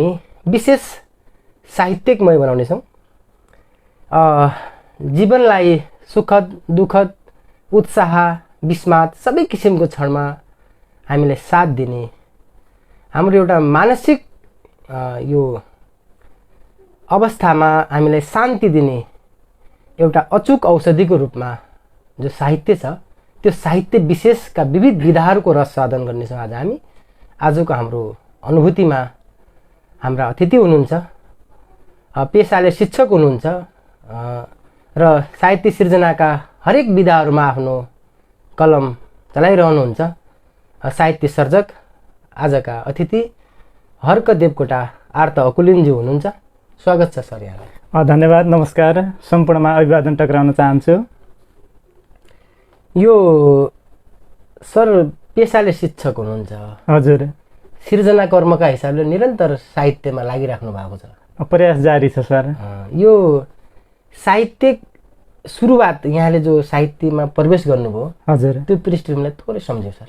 हामी विशेष साहित्यिकमय बनाउनेछौँ। जीवनलाई सुखद दुःखद उत्साह विस्माद सबै किसिमको क्षणमा हामीलाई साथ दिने हाम्रो एउटा मानसिक यो अवस्थामा हामीलाई शान्ति दिने एउटा अचूक औषधिको रूपमा जो साहित्य छ त्यो साहित्य विशेषका विविध विधाहरूको रस साधन गर्नेछौँ। आज हामी आजको हाम्रो अनुभूतिमा हाम्रा अतिथि हुनुहुन्छ, पेसाले शिक्षक हुनुहुन्छ र साहित्य सिर्जनाका हरेक विधाहरूमा आफ्नो कलम चलाइरहनुहुन्छ। साहित्य सर्जक आजका अतिथि हर्क देवकोटा आर्त अकुलिनज्यू हुनुहुन्छ। स्वागत छ सर यहाँलाई। धन्यवाद, नमस्कार। सम्पूर्णमा अभिवादन टक्राउन चाहन्छु। यो सर पेसाले शिक्षक हुनुहुन्छ, हजुर। सिर्जना कर्मका हिसाबले निरन्तर साहित्यमा लागिराख्नु भएको छ, प्रयास जारी छ सर। यो साहित्यिक सुरुवात यहाँले जो साहित्यमा प्रवेश गर्नुभयो, हजुर, त्यो पृष्ठभूमिलाई थोरै सम्झ्यौ सर।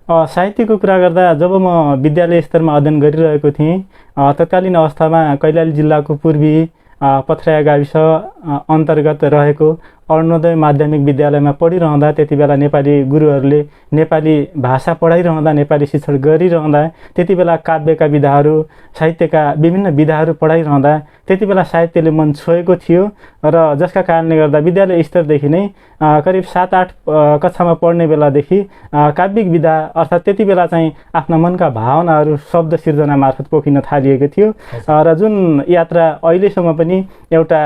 साहित्यको कुरा गर्दा जब म विद्यालय स्तरमा अध्ययन गरिरहेको थिएँ, तत्कालीन अवस्थामा कैलाली जिल्लाको पूर्वी पथराया गाविस अन्तर्गत रहेको अरुणोदय माध्यमिक विद्यालयमा पढिरहँदा त्यति बेला नेपाली गुरुहरूले नेपाली भाषा पढाइरहँदा, नेपाली शिक्षण गरिरहँदा त्यति बेला काव्यका विधाहरू, साहित्यका विभिन्न विधाहरू पढाइरहँदा त्यति बेला साहित्यले मन छोएको थियो र जसका कारणले गर्दा विद्यालय स्तरदेखि नै करिब 7-8 कक्षामा पढ्ने बेलादेखि काव्यिक विधा अर्थात् त्यति बेला चाहिँ आफ्ना मनका भावनाहरू शब्द सिर्जना मार्फत पोखिन थालिएको थियो र जुन यात्रा अहिलेसम्म पनि एउटा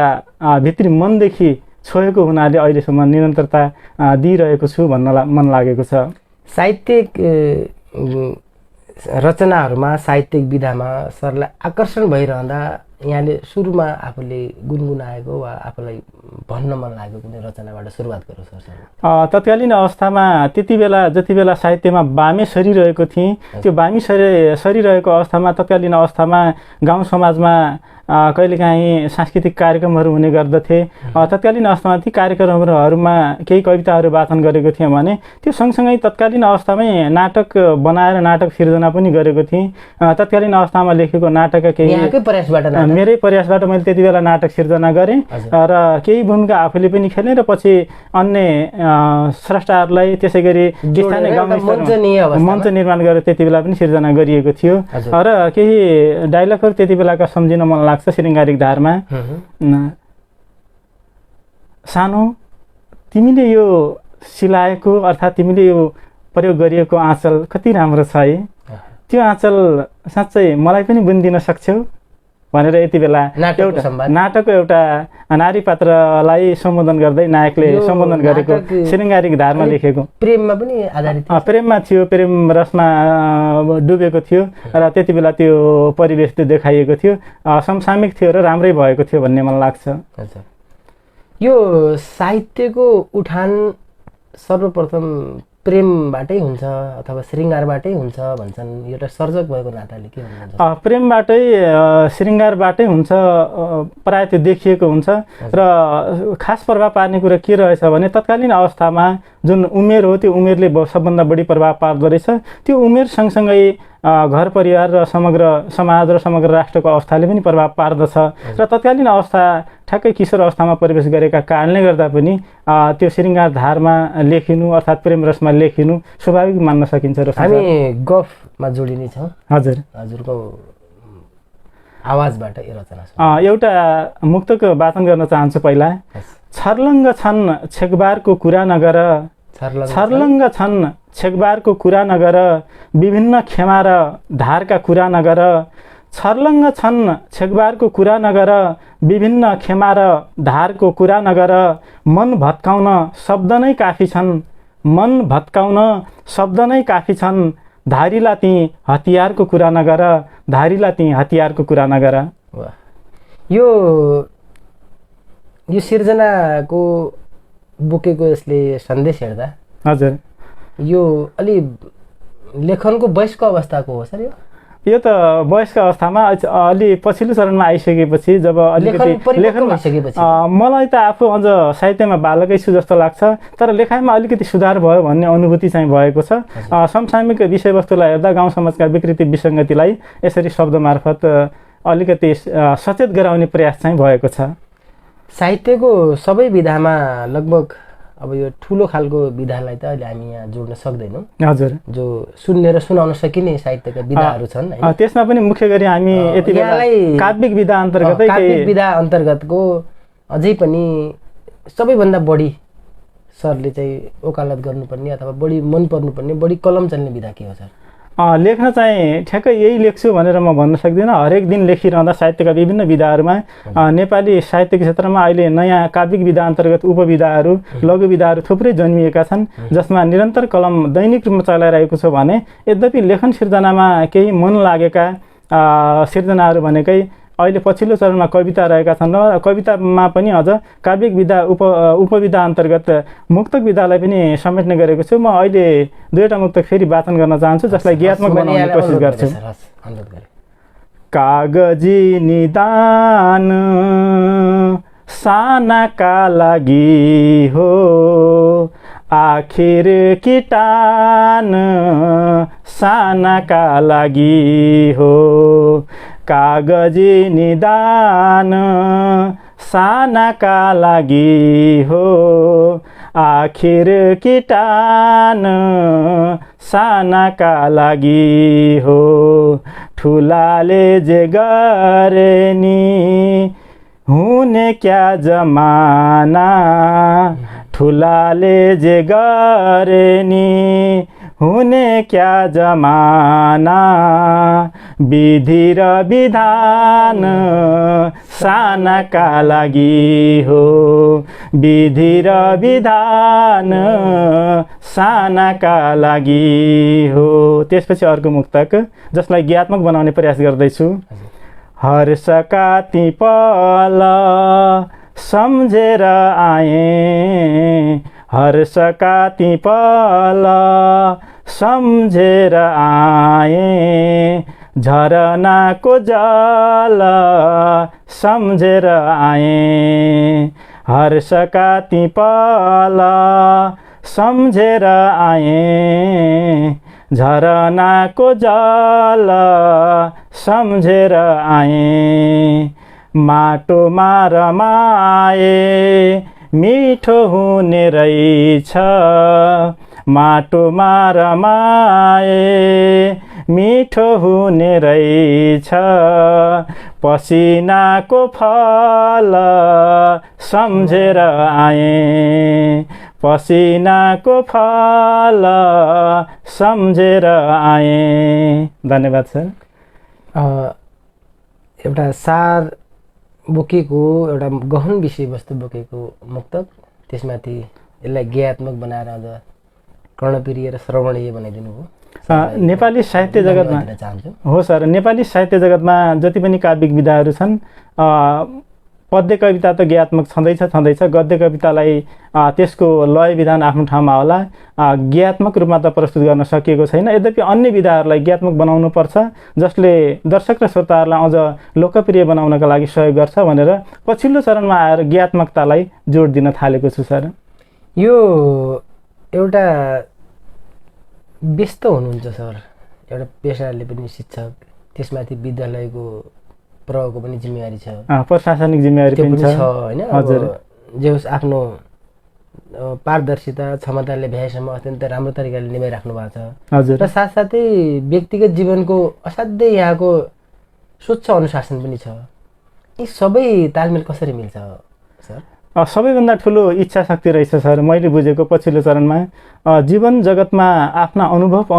भित्री मनदेखि छोएको हुनाले अहिलेसम्म निरन्तरता दिइरहेको छु भन्न मन लागेको छ। साहित्यिक रचनाहरूमा, साहित्यिक विधामा सरलाई आकर्षण भइरहँदा यहाँले सुरुमा आफूले गुनगुनाएको वा आफूलाई भन्न मन लागेको कुनै रचनाबाट सुरुवात गरौँ सर। तत्कालीन अवस्थामा त्यति बेला जति बेला साहित्यमा बामे सरिरहेको थिएँ, त्यो बामी सरिरहेको अवस्थामा तत्कालीन अवस्थामा गाउँ समाजमा कहिलेकाहीँ सांस्कृतिक कार्यक्रमहरू हुने गर्दथे। तत्कालीन अवस्थामा ती कार्यक्रमहरूमा केही कविताहरू वाचन गरेको थिएँ भने त्यो सँगसँगै तत्कालीन अवस्थामै नाटक बनाएर नाटक सिर्जना पनि गरेको थिएँ। तत्कालीन अवस्थामा लेखेको नाटकका केही मेरै प्रयासबाट मैले त्यति बेला नाटक सिर्जना गरेँ र केही भूमिका आफूले पनि खेलेँ र पछि अन्य स्रष्टाहरूलाई त्यसै गरी स्थानीय गाउँ मञ्च निर्माण गरेर त्यति बेला पनि सिर्जना गरिएको थियो र केही डायलगहरू त्यति बेलाका सम्झिन मन लाग्छ। श्रृङ्गारिक धारमा सानो तिमीले यो सिलाएको अर्थात् तिमीले यो प्रयोग गरिएको आँचल कति राम्रो छ है, त्यो आँचल साँच्चै मलाई पनि बुनिदिन सक्छौ भनेर यति बेला नाटकको एउटा नारी पात्रलाई सम्बोधन गर्दै नायकले सम्बोधन गरेको श्रृङ्गारिक धारमा लेखेको प्रेममा पनि आधारित प्रेममा थियो, प्रेम रसमा डुबेको थियो र त्यति बेला त्यो परिवेश त्यो देखाइएको थियो, समसामयिक थियो र राम्रै भएको थियो भन्ने मलाई लाग्छ। यो साहित्यको उठान सर्वप्रथम प्रेमबाटै हुन्छ अथवा श्रृङ्गारबाटै हुन्छ भन्छन्, एउटा सर्जक भएको नाताले के भन्नुहुन्छ? प्रेमबाटै श्रृङ्गारबाटै हुन्छ, प्रायः त्यो देखिएको हुन्छ र खास प्रभाव पार्ने कुरा के रहेछ भने तत्कालीन अवस्थामा जुन उमेर हो त्यो उमेरले सबभन्दा बढी प्रभाव पार्दो रहेछ। त्यो उमेर सँगसँगै घर परिवार र समग्र समाज र समग्र राष्ट्रको अवस्थाले पनि प्रभाव पार्दछ र तत्कालीन अवस्था ठ्याक्कै किशोर अवस्थामा प्रवेश गरेका कारणले गर्दा पनि त्यो श्रृङ्गार धारमा लेखिनु अर्थात् प्रेम रसमा लेखिनु स्वाभाविक मान्न सकिन्छ। र हामी गफमा जोडिने छौँ। हजुर, हजुरको आवाजबाट यो रचना एउटा मुक्तक वाचन गर्न चाहन्छु। पहिला छर्लङ्ग छन् छेकबारको कुरा नगर, छर्लङ्ग छन् छेकबारको कुरा नगर, विभिन्न खेमा र धारका कुरा नगर, छर्लङ्ग छन् छेकबारको कुरा नगर, विभिन्न खेमा र धारको कुरा नगर, मन भत्काउन शब्द नै काफी छन्, मन भत्काउन शब्द नै काफी छन्, धारिला ती हतियारको कुरा नगर, धारिला ती हतियारको कुरा नगर। यो सिर्जनाको बोकेको यसले सन्देश हेर्दा हजुर यो अलि लेखनको वयस्क अवस्थाको हो सर? यो त वयस्क अवस्थामा अलि पछिल्लो चरणमा आइसकेपछि जब अलिकति लेखन मलाई त आफू अझ साहित्यमा बालकै छु जस्तो लाग्छ, तर लेखाइमा अलिकति सुधार भयो भन्ने अनुभूति चाहिँ भएको छ। समसामयिक विषयवस्तुलाई हेर्दा गाउँ समाजका विकृति विसङ्गतिलाई यसरी शब्द मार्फत अलिकति सचेत गराउने प्रयास चाहिँ भएको छ। साहित्यको सबै विधामा लगभग अब यो ठुलो खालको विधालाई त अहिले हामी यहाँ जोड्न सक्दैनौँ। हजुर, जो सुन्ने र सुनाउन सकिने साहित्यका विधाहरू छन् हैन? त्यसमा पनि मुख्य गरी हामी यति बेला काव्यिक विधा अन्तर्गतै काव्यिक विधा अन्तर्गतको अझै पनि सबैभन्दा बढी सरले चाहिँ वकालत गर्नुपर्ने अथवा बढी मन पर्नुपर्ने बढी कलम चल्ने विधा के हो सर? लेख्न चाहिँ ठ्याक्कै यही लेख्छु भनेर म भन्न सक्दिनँ। हरेक दिन लेखिरहँदा साहित्यका विभिन्न विधाहरूमा नेपाली साहित्यको क्षेत्रमा अहिले नयाँ काव्यिक विधा अन्तर्गत उपविधाहरू लघु विधाहरू थुप्रै जन्मिएका छन्, जसमा निरन्तर कलम दैनिक रूपमा चलाइरहेको छ भने यद्यपि लेखन सिर्जनामा केही मन लागेका सिर्जनाहरू भनेकै अहिले पछिल्लो चरणमा कविता रहेका छन् र कवितामा पनि अझ काव्यिक विधा उपविधा अन्तर्गत मुक्तक विधालाई पनि समेट्ने गरेको छु। म अहिले दुईवटा मुक्तक फेरि वाचन गर्न चाहन्छु, जसलाई गीतात्मक बनाउने कोसिस गर्छु। कागजी निदान सानाका लागि हो, आखिर किटान सानाका लागि हो। कागजी निदान सानाका लागि हो, आखिर किटान सानाका लागि हो। ठुलाले जे गरे नि हुने क्या जमाना, ठुलाले जे गरे नि हुने क्या जमाना। विधि र विधान सानाका लागि हो, विधि र विधान सानाका लागि हो। त्यसपछि अर्को मुक्तक जसलाई गीतात्मक बनाउने प्रयास गर्दैछु। हर्षका ती पल सम्झेर आए, हर्षका ती पल सम्झेर आए। झरनाको जल सम्झेर आए, हर्षका ती पल सम्झेर आए। झरनाको जल सम्झेर आए। माटोमा रमाए मिठो हुने रहेछ, माटोमा रमाए मिठो हुने रहेछ। पसिनाको फल सम्झेर आए, पसिनाको फल सम्झेर आए। धन्यवाद सर। एउटा सार बोकेको एउटा गहन विषयवस्तु बोकेको मुक्तक, त्यसमाथि यसलाई गेयात्मक बनाएर अझ कर्णप्रिय र श्रवणीय बनाइदिनु भयो। नेपाली साहित्य जगतमा हो सर, नेपाली साहित्य जगतमा जति पनि काव्यिक विधाहरू छन्, पद्य कविता त गेयात्मक छँदैछ, गद्य कवितालाई त्यसको लय विधान आफ्नो ठाउँमा होला, गेयात्मक रूपमा त प्रस्तुत गर्न सकिएको छैन। यद्यपि अन्य विधाहरूलाई गेयात्मक बनाउनुपर्छ, जसले दर्शक र श्रोताहरूलाई अझ लोकप्रिय बनाउनका लागि सहयोग गर्छ भनेर पछिल्लो चरणमा आएर गेयात्मकतालाई जोड दिन थालेको छु सर। यो एउटा व्यस्त हुनुहुन्छ सर, एउटा पेसाले पनि शिक्षक, त्यसमाथि विद्यालयको प्रहको पनि जिम्मेवारी छ, प्रशासनिक जिम्मेवारी पनि छ हैन? हजुर, जे होस् आफ्नो पारदर्शिता क्षमताले भ्याएसम्म अत्यन्त राम्रो तरिकाले निभाइराख्नु भएको छ। हजुर, र साथसाथै व्यक्तिगत जीवनको असाध्यै यहाँको स्वच्छ अनुशासन पनि छ। यी सबै तालमेल कसरी मिल्छ सर? सबैभन्दा ठुलो इच्छा शक्ति रहेछ सर। मैले बुझेको पछिल्लो चरणमा जीवन जगतमा आफ्ना अनुभवका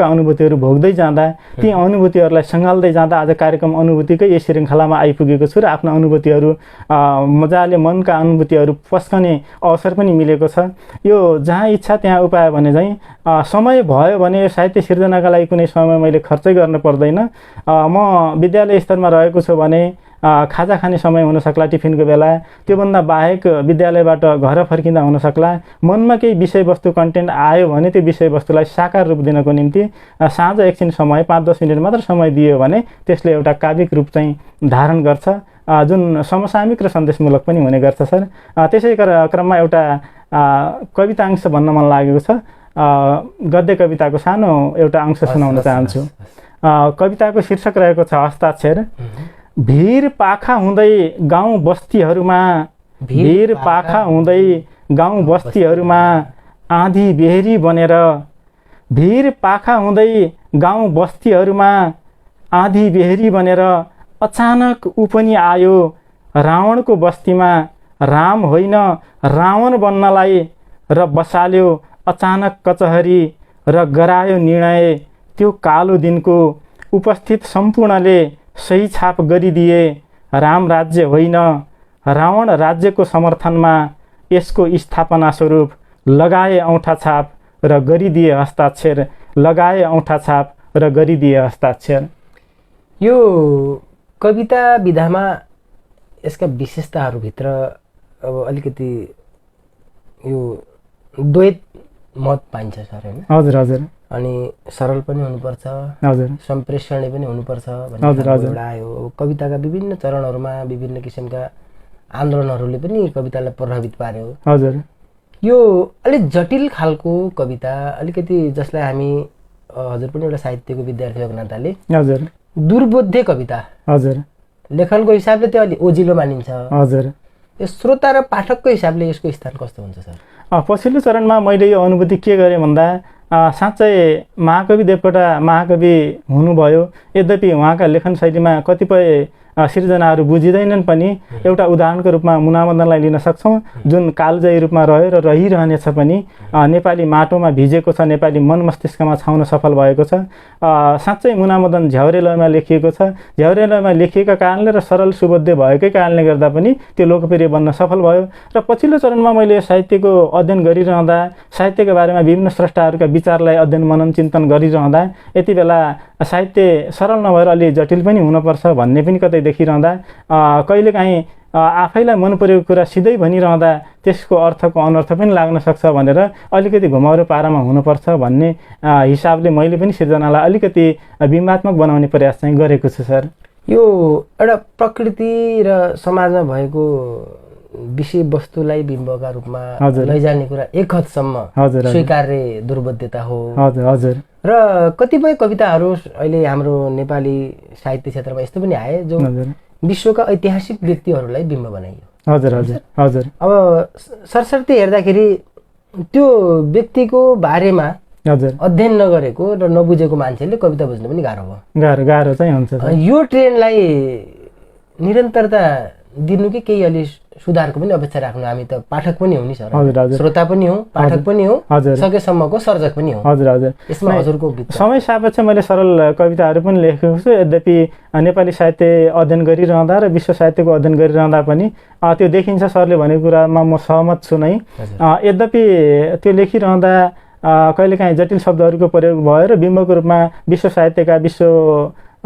अनुभूतिहरू भोग्दै जाँदा, ती अनुभूतिहरूलाई सँगाल्दै जाँदा आज कार्यक्रम अनुभूतिकै यस श्रृङ्खलामा आइपुगेको छु र आफ्ना अनुभूतिहरू मजाले मनका अनुभूतिहरू पस्कने अवसर पनि मिलेको छ। यो जहाँ इच्छा त्यहाँ उपाय भने चाहिँ समय भयो भने साहित्य सिर्जनाका लागि कुनै समय मैले खर्चै गर्न पर्दैन। म विद्यालय स्तरमा रहेको छु भने खाजा खाने समय हुन सक्ला, टिफिनको बेला, त्योभन्दा बाहेक विद्यालयबाट घर फर्किँदा हुन सक्ला। मनमा केही विषयवस्तु कन्टेन्ट आयो भने त्यो विषयवस्तुलाई साकार रूप दिनको निम्ति साँझ एकछिन समय 5-10 मिनट मात्र समय दियो भने त्यसले एउटा काव्यिक रूप चाहिँ धारण गर्छ, जुन समसामयिक र सन्देशमूलक पनि हुने गर्छ सर। त्यसै क्रममा एउटा कवितांश भन्न मन लागेको छ। गद्य कविताको सानो एउटा अंश सुनाउन चाहन्छु। कविताको शीर्षक रहेको छ हस्ताक्षर। भिर पाखा हुँदै गाउँ बस्तीहरूमा, भिर पाखा हुँदै गाउँ बस्तीहरूमा आँधी बेहरी बनेर, भिर पाखा हुँदै गाउँ बस्तीहरूमा आँधी बेहरी बनेर अचानक ऊ पनि आयो रावणको बस्तीमा, राम होइन रावण बन्नलाई, र बसाल्यो अचानक कचहरी र गरायो निर्णय। त्यो कालो दिनको उपस्थित सम्पूर्णले सही छाप गरिदिए, राम राज्य होइन रावण राज्यको समर्थनमा यसको स्थापना स्वरूप लगाए औँठा छाप र गरिदिए हस्ताक्षर, लगाए औँठा छाप र गरिदिए हस्ताक्षर। यो कविता विधामा यसका विशेषताहरूभित्र अब अलिकति यो द्वैत मत पाइन्छ सर, होइन? हजुर हजुर। अनि सरल पनि हुनुपर्छ, हजुर, सम्प्रेषणीय पनि हुनुपर्छ भन्ने हजुर हजुर। एउटा आयो। कविताका विभिन्न चरणहरूमा विभिन्न किसिमका आन्दोलनहरूले पनि कवितालाई प्रभावित पार्यो। हजुर। यो अलिक जटिल खालको कविता, अलिकति जसलाई हामी हजुर पनि एउटा साहित्यको विद्यार्थी भएको नाताले हजुर दुर्बोध्य कविता, हजुर, लेखनको हिसाबले त्यो अलिक ओजिलो मानिन्छ। हजुर। यो श्रोता र पाठकको हिसाबले यसको स्थान कस्तो हुन्छ सर? पछिल्लो चरणमा मैले यो अनुभूति के गरेँ भन्दा साँच्चै महाकवि देवकोटा महाकवि हुनुभयो, यद्यपि उहाँका लेखन शैलीमा कतिपय सिर्जनाहरू बुझिँदैनन् पनि। एउटा उदाहरणको रूपमा मुनामदनलाई लिन सक्छौँ, जुन कालजयी रूपमा रह्यो र रहिरहनेछ पनि। नेपाली माटोमा भिजेको छ, नेपाली मन मस्तिष्कमा छाउन सफल भएको छ। साँच्चै मुनामदन झ्याउरे लयमा लेखिएको छ। झ्याउरे लयमा लेखिएका कारणले र सरल सुबोध्य भएकै कारणले गर्दा पनि त्यो लोकप्रिय बन्न सफल भयो। र पछिल्लो चरणमा मैले साहित्यको अध्ययन गरिरहँदा, साहित्यका बारेमा विभिन्न स्रष्टाहरूका विचारलाई अध्ययन मनन चिन्तन गरिरहँदा यति बेला साहित्य सरल नभएर अलि जटिल पनि हुनुपर्छ भन्ने पनि कतै देखिरहँदा, कहिलेकाहीँ आफैलाई मन परेको कुरा सिधै भनिरहँदा त्यसको अर्थको अनर्थ पनि लाग्न सक्छ भनेर अलिकति घुमाउरो पारामा हुनुपर्छ भन्ने हिसाबले मैले पनि सिर्जनालाई अलिकति बिम्बात्मक बनाउने प्रयास चाहिँ गरेको छु सर। यो एउटा प्रकृति र समाजमा भएको विषयवस्तुलाई बिम्बका रूपमा लैजाने कुरा एक हदसम्म स्वीकार्य दुर्बोध्यता हो। हजुर हजुर। र कतिपय कविताहरू अहिले हाम्रो नेपाली साहित्य क्षेत्रमा यस्तो पनि आए जो विश्वका ऐतिहासिक व्यक्तिहरूलाई बिम्ब बनाइयो। हजुर हजुर हजुर। अब सरसर्ती हेर्दाखेरि त्यो व्यक्तिको बारेमा हजुर अध्ययन नगरेको र नबुझेको मान्छेले कविता बुझ्नु पनि गाह्रो भयो। गाह्रो चाहिँ हुन्छ। यो ट्रेन्डलाई निरन्तरता दिनु कि केही अलि सुधारको पनि अपेक्षा राख्नु? हामी त पाठक पनि हो नि सर, श्रोता पनि हो, पाठक पनि हो, सकेसम्मको सर्जक पनि हो। हजुर हजुर। यसमा हजुरको समय सापेक्ष मैले सरल कविताहरू पनि लेखेको छु। यद्यपि नेपाली साहित्य अध्ययन गरिरहँदा र विश्व साहित्यको अध्ययन गरिरहँदा पनि त्यो देखिन्छ सरले भनेको कुरामा म सहमत छु नै। यद्यपि त्यो लेखिरहँदा कहिलेकाहीँ जटिल शब्दहरूको प्रयोग भयो र बिम्बको रूपमा विश्व साहित्यका, विश्व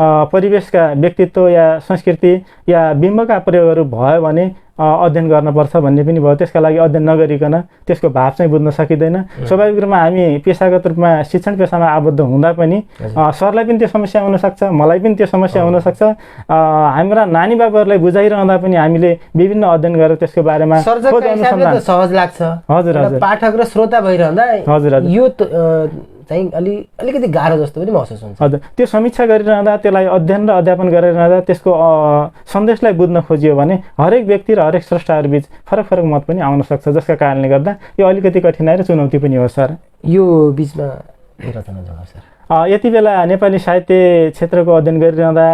परिवेशका व्यक्तित्व या संस्कृति या बिम्बका प्रयोगहरू भयो भने अध्ययन गर्नुपर्छ भन्ने पनि भयो। त्यसका लागि अध्ययन नगरिकन त्यसको भाव चाहिँ बुझ्न सकिँदैन। स्वाभाविक रूपमा हामी पेसागत रूपमा शिक्षण पेसामा आबद्ध हुँदा पनि सरलाई पनि त्यो समस्या हुनसक्छ, मलाई पनि त्यो समस्या हुनसक्छ। हाम्रा नानी बाबुहरूलाई बुझाइरहँदा पनि हामीले विभिन्न अध्ययन गरेर त्यसको बारेमा सहज लाग्छ। हजुर हजुर। पाठक र श्रोता भइरहँदा हजुर हजुर यो चाहिँ अलिकति गाह्रो जस्तो पनि महसुस हुन्छ। हजुर। त्यो समीक्षा गरिरहँदा, त्यसलाई अध्ययन र अध्यापन गरिरहँदा त्यसको सन्देशलाई बुझ्न खोजियो भने हरेक व्यक्ति र हरेक स्रष्टाहरूबीच फरक फरक मत पनि आउन सक्छ, जसका कारणले गर्दा यो अलिकति कठिनाइ र चुनौती पनि हो सर। यो बिचमा रचना जवाब सर, यति बेला नेपाली साहित्य क्षेत्रको अध्ययन गरिरहँदा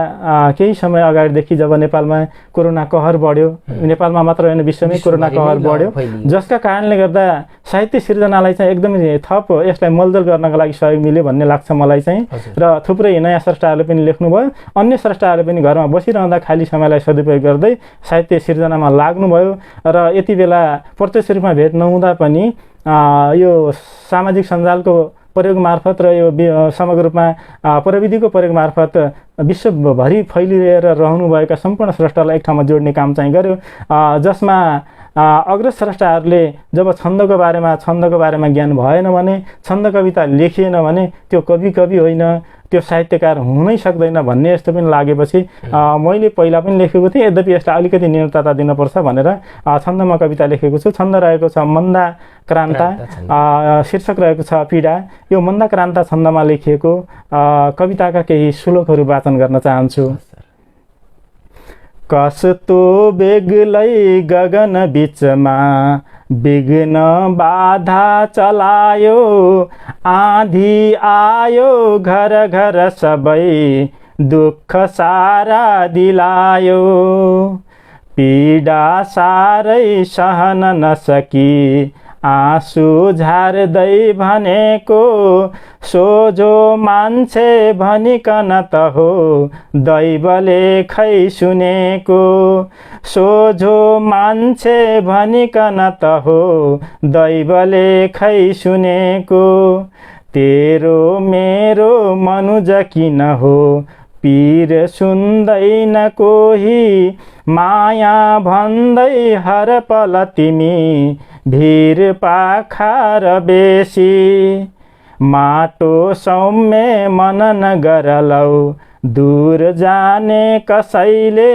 केही समय अगाडिदेखि जब नेपालमा कोरोना कहर बढ्यो, नेपालमा मात्र होइन विश्वमै कोरोना कहर बढ्यो, जसका कारणले गर्दा साहित्य सिर्जनालाई चाहिँ एकदमै थप यसलाई मलदल गर्नको लागि सहयोग मिल्यो भन्ने लाग्छ मलाई चाहिँ। र थुप्रै नयाँ स्रष्टाहरूले पनि लेख्नुभयो, अन्य स्रष्टाहरूले पनि घरमा बसिरहँदा खाली समयलाई सदुपयोग गर्दै साहित्य सिर्जनामा लाग्नुभयो। र यति बेला प्रत्यक्ष रूपमा भेट नहुँदा पनि यो सामाजिक सञ्जालको प्रयोग मार्फत र यो समग्र रूपमा प्रविधिको प्रयोग मार्फत विश्वभरि फैलिएर रहनुभएका सम्पूर्ण स्रष्टालाई एक ठाउँमा जोड्ने काम चाहिँ गर्यो, जसमा अग्रज स्रष्टाहरूले जब छन्दको बारेमा ज्ञान भएन भने, छन्द कविता लेखिएन भने त्यो कवि होइन, त्यो साहित्यकार हुनै सक्दैन भन्ने यस्तो पनि लागेपछि मैले पहिला पनि लेखेको थिएँ, यद्यपि यसलाई अलिकति न्यूनता दिनुपर्छ भनेर छन्दमा कविता लेखेको छु। छन्द रहेको छ मन्दा क्रान्ता, शीर्षक रहेको छ पीडा। यो मन्दा क्रान्ता छन्दमा लेखिएको कविताका केही श्लोकहरू वाचन गर्न चाहन्छु। कस्तो बेग्लै गगन बिचमा विघ्न बाधा चलायो, आँधी आयो घर घर सबै दुःख सारा दिलायो, पीडा सारै सहन नसकी आँसु झार्दै भनेको, सोझो मान्छे भनिकन त हो दैवले खै सुनेको, सोझो मान्छे भनिकन त हो दैवले खै सुनेको, तेरो मेरो मनुज किन हो पीर सुन्दैन कोही, माया भन्दै हर पल तिमी भिर पाखार बेसी, माटो सौम्य मनन गरलौ दूर जाने कसैले,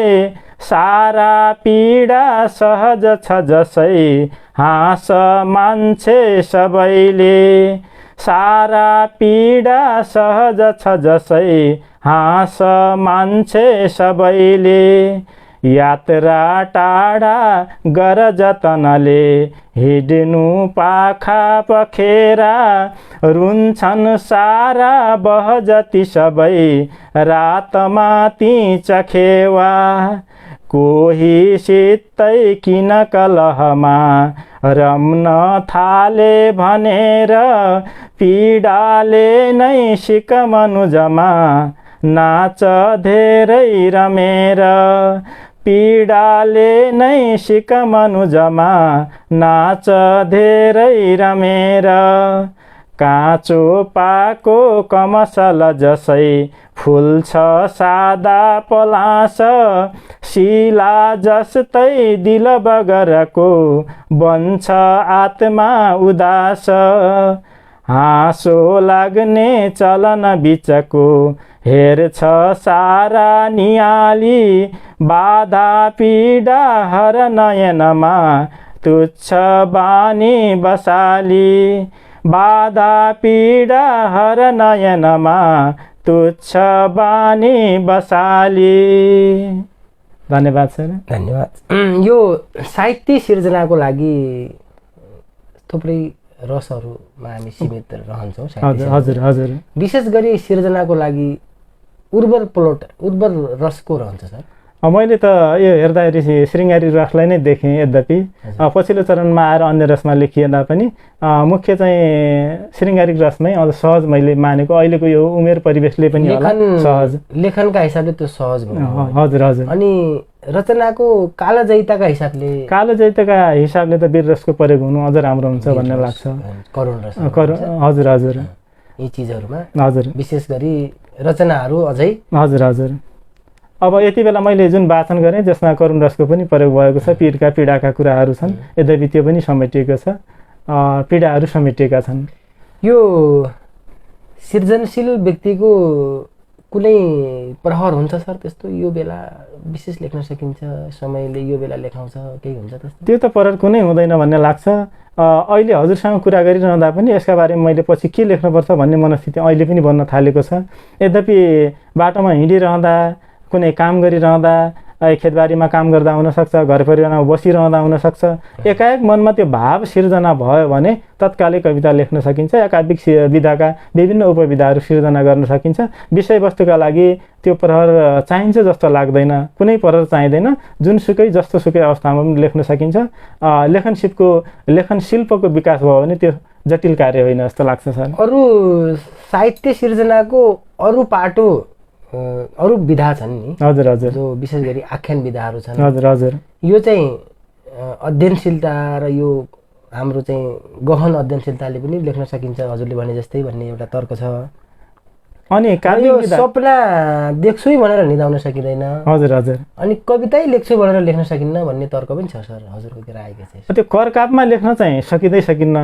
सारा पीडा सहज छ जसै हाँस मान्छे सबैले, सारा पीडा सहज छ जसै हाँस मान्छे सबैले, यात्रा टाढा गर जतनले हिँड्नु पाखा पखेरा, रुन्छन् सारा बहजती सबै रातमा ती चखेवा, कोही सित्तै किन कलहमा रम्न थाले भनेर, पीडाले नै सिक मनुजमा नाच धेरै रमेर, पीडाले नै सिक मनुजमा नाच धेरै रमेर, काँचो पाको कमसल जसै फुल्छ सादा पलास, शिला जस्तै दिल बगरको बन्छ आत्मा उदास, हाँसो लाग्ने चलन बिचको हेर्छ सारा नियाली, बाधा पीडा हर नयनमा तुच्छ बानी बसाली, बाधा पीडा हर नयनमा तुच्छ बानी बसाली। धन्यवाद सर। धन्यवाद। यो साहित्य सिर्जनाको लागि थुप्रै रसहरूमा हामी सीमित रहन्छौँ। हजुर हजुर। विशेष गरी सिर्जनाको लागि उर्वर प्लोट उर्वर रसको रहन्छ सर। मैले त यो हेर्दाखेरि श्रृङ्गारी रसलाई नै देखेँ, यद्यपि पछिल्लो चरणमा आएर अन्य रसमा लेखिएदा पनि मुख्य चाहिँ श्रृङ्गारिक रसमै अझ सहज मैले मानेको। अहिलेको यो उमेर परिवेशले पनि सहज लेखनका हिसाबले त्यो सहज भयो। हजुर हजुर। अनि रचनाको कालजयिताका हिसाबले त वीर रसको प्रयोग हुनु अझ राम्रो हुन्छ भन्ने लाग्छ। करुण रस। हजुर हजुर। यी चिजहरूमा हजुर विशेष गरी रचनाहरू अझै। हजुर हजुर। अब यति बेला मैले जुन वाचन गरेँ जसमा करुण रसको पनि प्रयोग भएको छ, पीडका पीडाका कुराहरू छन्, यद्यपि त्यो पनि समेटिएको छ, पीडाहरू समेटिएका छन्। यो सृजनशील व्यक्तिको कुनै प्रहर हुन्छ सर त्यस्तो? यो बेला विशेष लेख्न सकिन्छ, समयले यो बेला लेखाउँछ, केही हुन्छ त्यस्तो? त्यो त प्रहर कुनै हुँदैन भन्ने लाग्छ। अहिले हजुरसँग कुरा गरिरहँदा पनि यसका बारेमा मैले पछि के लेख्नुपर्छ भन्ने मनस्थिति अहिले पनि बन्न थालेको छ। यद्यपि बाटोमा हिँडिरहँदा, कुनै काम गरिरहँदा, खेतबारीमा काम गर्दा हुनसक्छ, घर परिवारमा बसिरहँदा हुनसक्छ, एकाएक मनमा त्यो भाव सिर्जना भयो भने तत्कालै कविता लेख्न सकिन्छ। एकाधिक विधाका विभिन्न उपविधाहरू सिर्जना गर्न सकिन्छ। विषयवस्तुका लागि त्यो प्रहर चाहिन्छ जस्तो लाग्दैन, कुनै प्रहर चाहिँदैन। जुनसुकै जस्तोसुकै अवस्थामा पनि लेख्न सकिन्छ। लेखन शिल्पको विकास भयो भने त्यो जटिल कार्य होइन जस्तो लाग्छ सर। अरू साहित्य सिर्जनाको अरू पाटो, अरू विधा छन् नि? हजुर हजुर। जो विशेष गरी आख्यान विधाहरू छन्। हजुर हजुर। यो चाहिँ अध्ययनशीलता र यो हाम्रो चाहिँ गहन अध्ययनशीलताले पनि लेख्न सकिन्छ हजुरले भने जस्तै भन्ने एउटा तर्क छ। अनि यो सपना देख्छु भनेर निदाउन सकिँदैन। हजुर हजुर। अनि कवितै लेख्छु भनेर लेख्न सकिन्न भन्ने तर्क पनि छ सर हजुरको राय के छ? त्यो करकापमा लेख्न चाहिँ सकिँदै सकिन्न,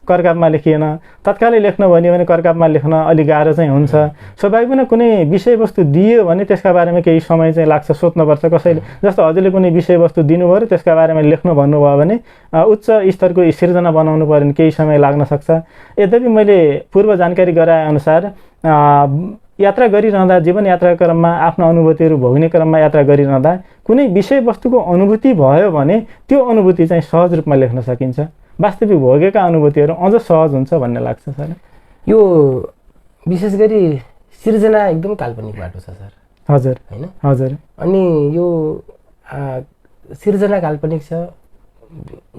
करकापमा लेखिएन, तत्कालै लेख्न भन्यो भने करकापमा लेख्न अलिक गाह्रो चाहिँ हुन्छ। स्वाभाविक नै कुनै विषयवस्तु दियो भने त्यसका बारेमा केही समय चाहिँ लाग्छ, सोच्नुपर्छ कसैले। जस्तो हजुरले कुनै विषयवस्तु दिनुभयो र त्यसका बारेमा लेख्नु भन्नुभयो भने उच्च स्तरको सिर्जना बनाउनु पऱ्यो भने केही समय लाग्न सक्छ। यद्यपि मैले पूर्व जानकारी गराएअनुसार यात्रा गरिरहँदा, जीवन यात्रा क्रममा आफ्नो अनुभूतिहरू भोग्ने क्रममा यात्रा गरिरहँदा कुनै विषयवस्तुको अनुभूति भयो भने त्यो अनुभूति चाहिँ सहज रूपमा लेख्न सकिन्छ। वास्तविक भोगेका अनुभूतिहरू अझ सहज हुन्छ भन्ने लाग्छ सर। यो विशेष गरी सिर्जना एकदम काल्पनिक बाटो छ सर। हजुर हैन? हजुर। अनि यो सिर्जना काल्पनिक छ,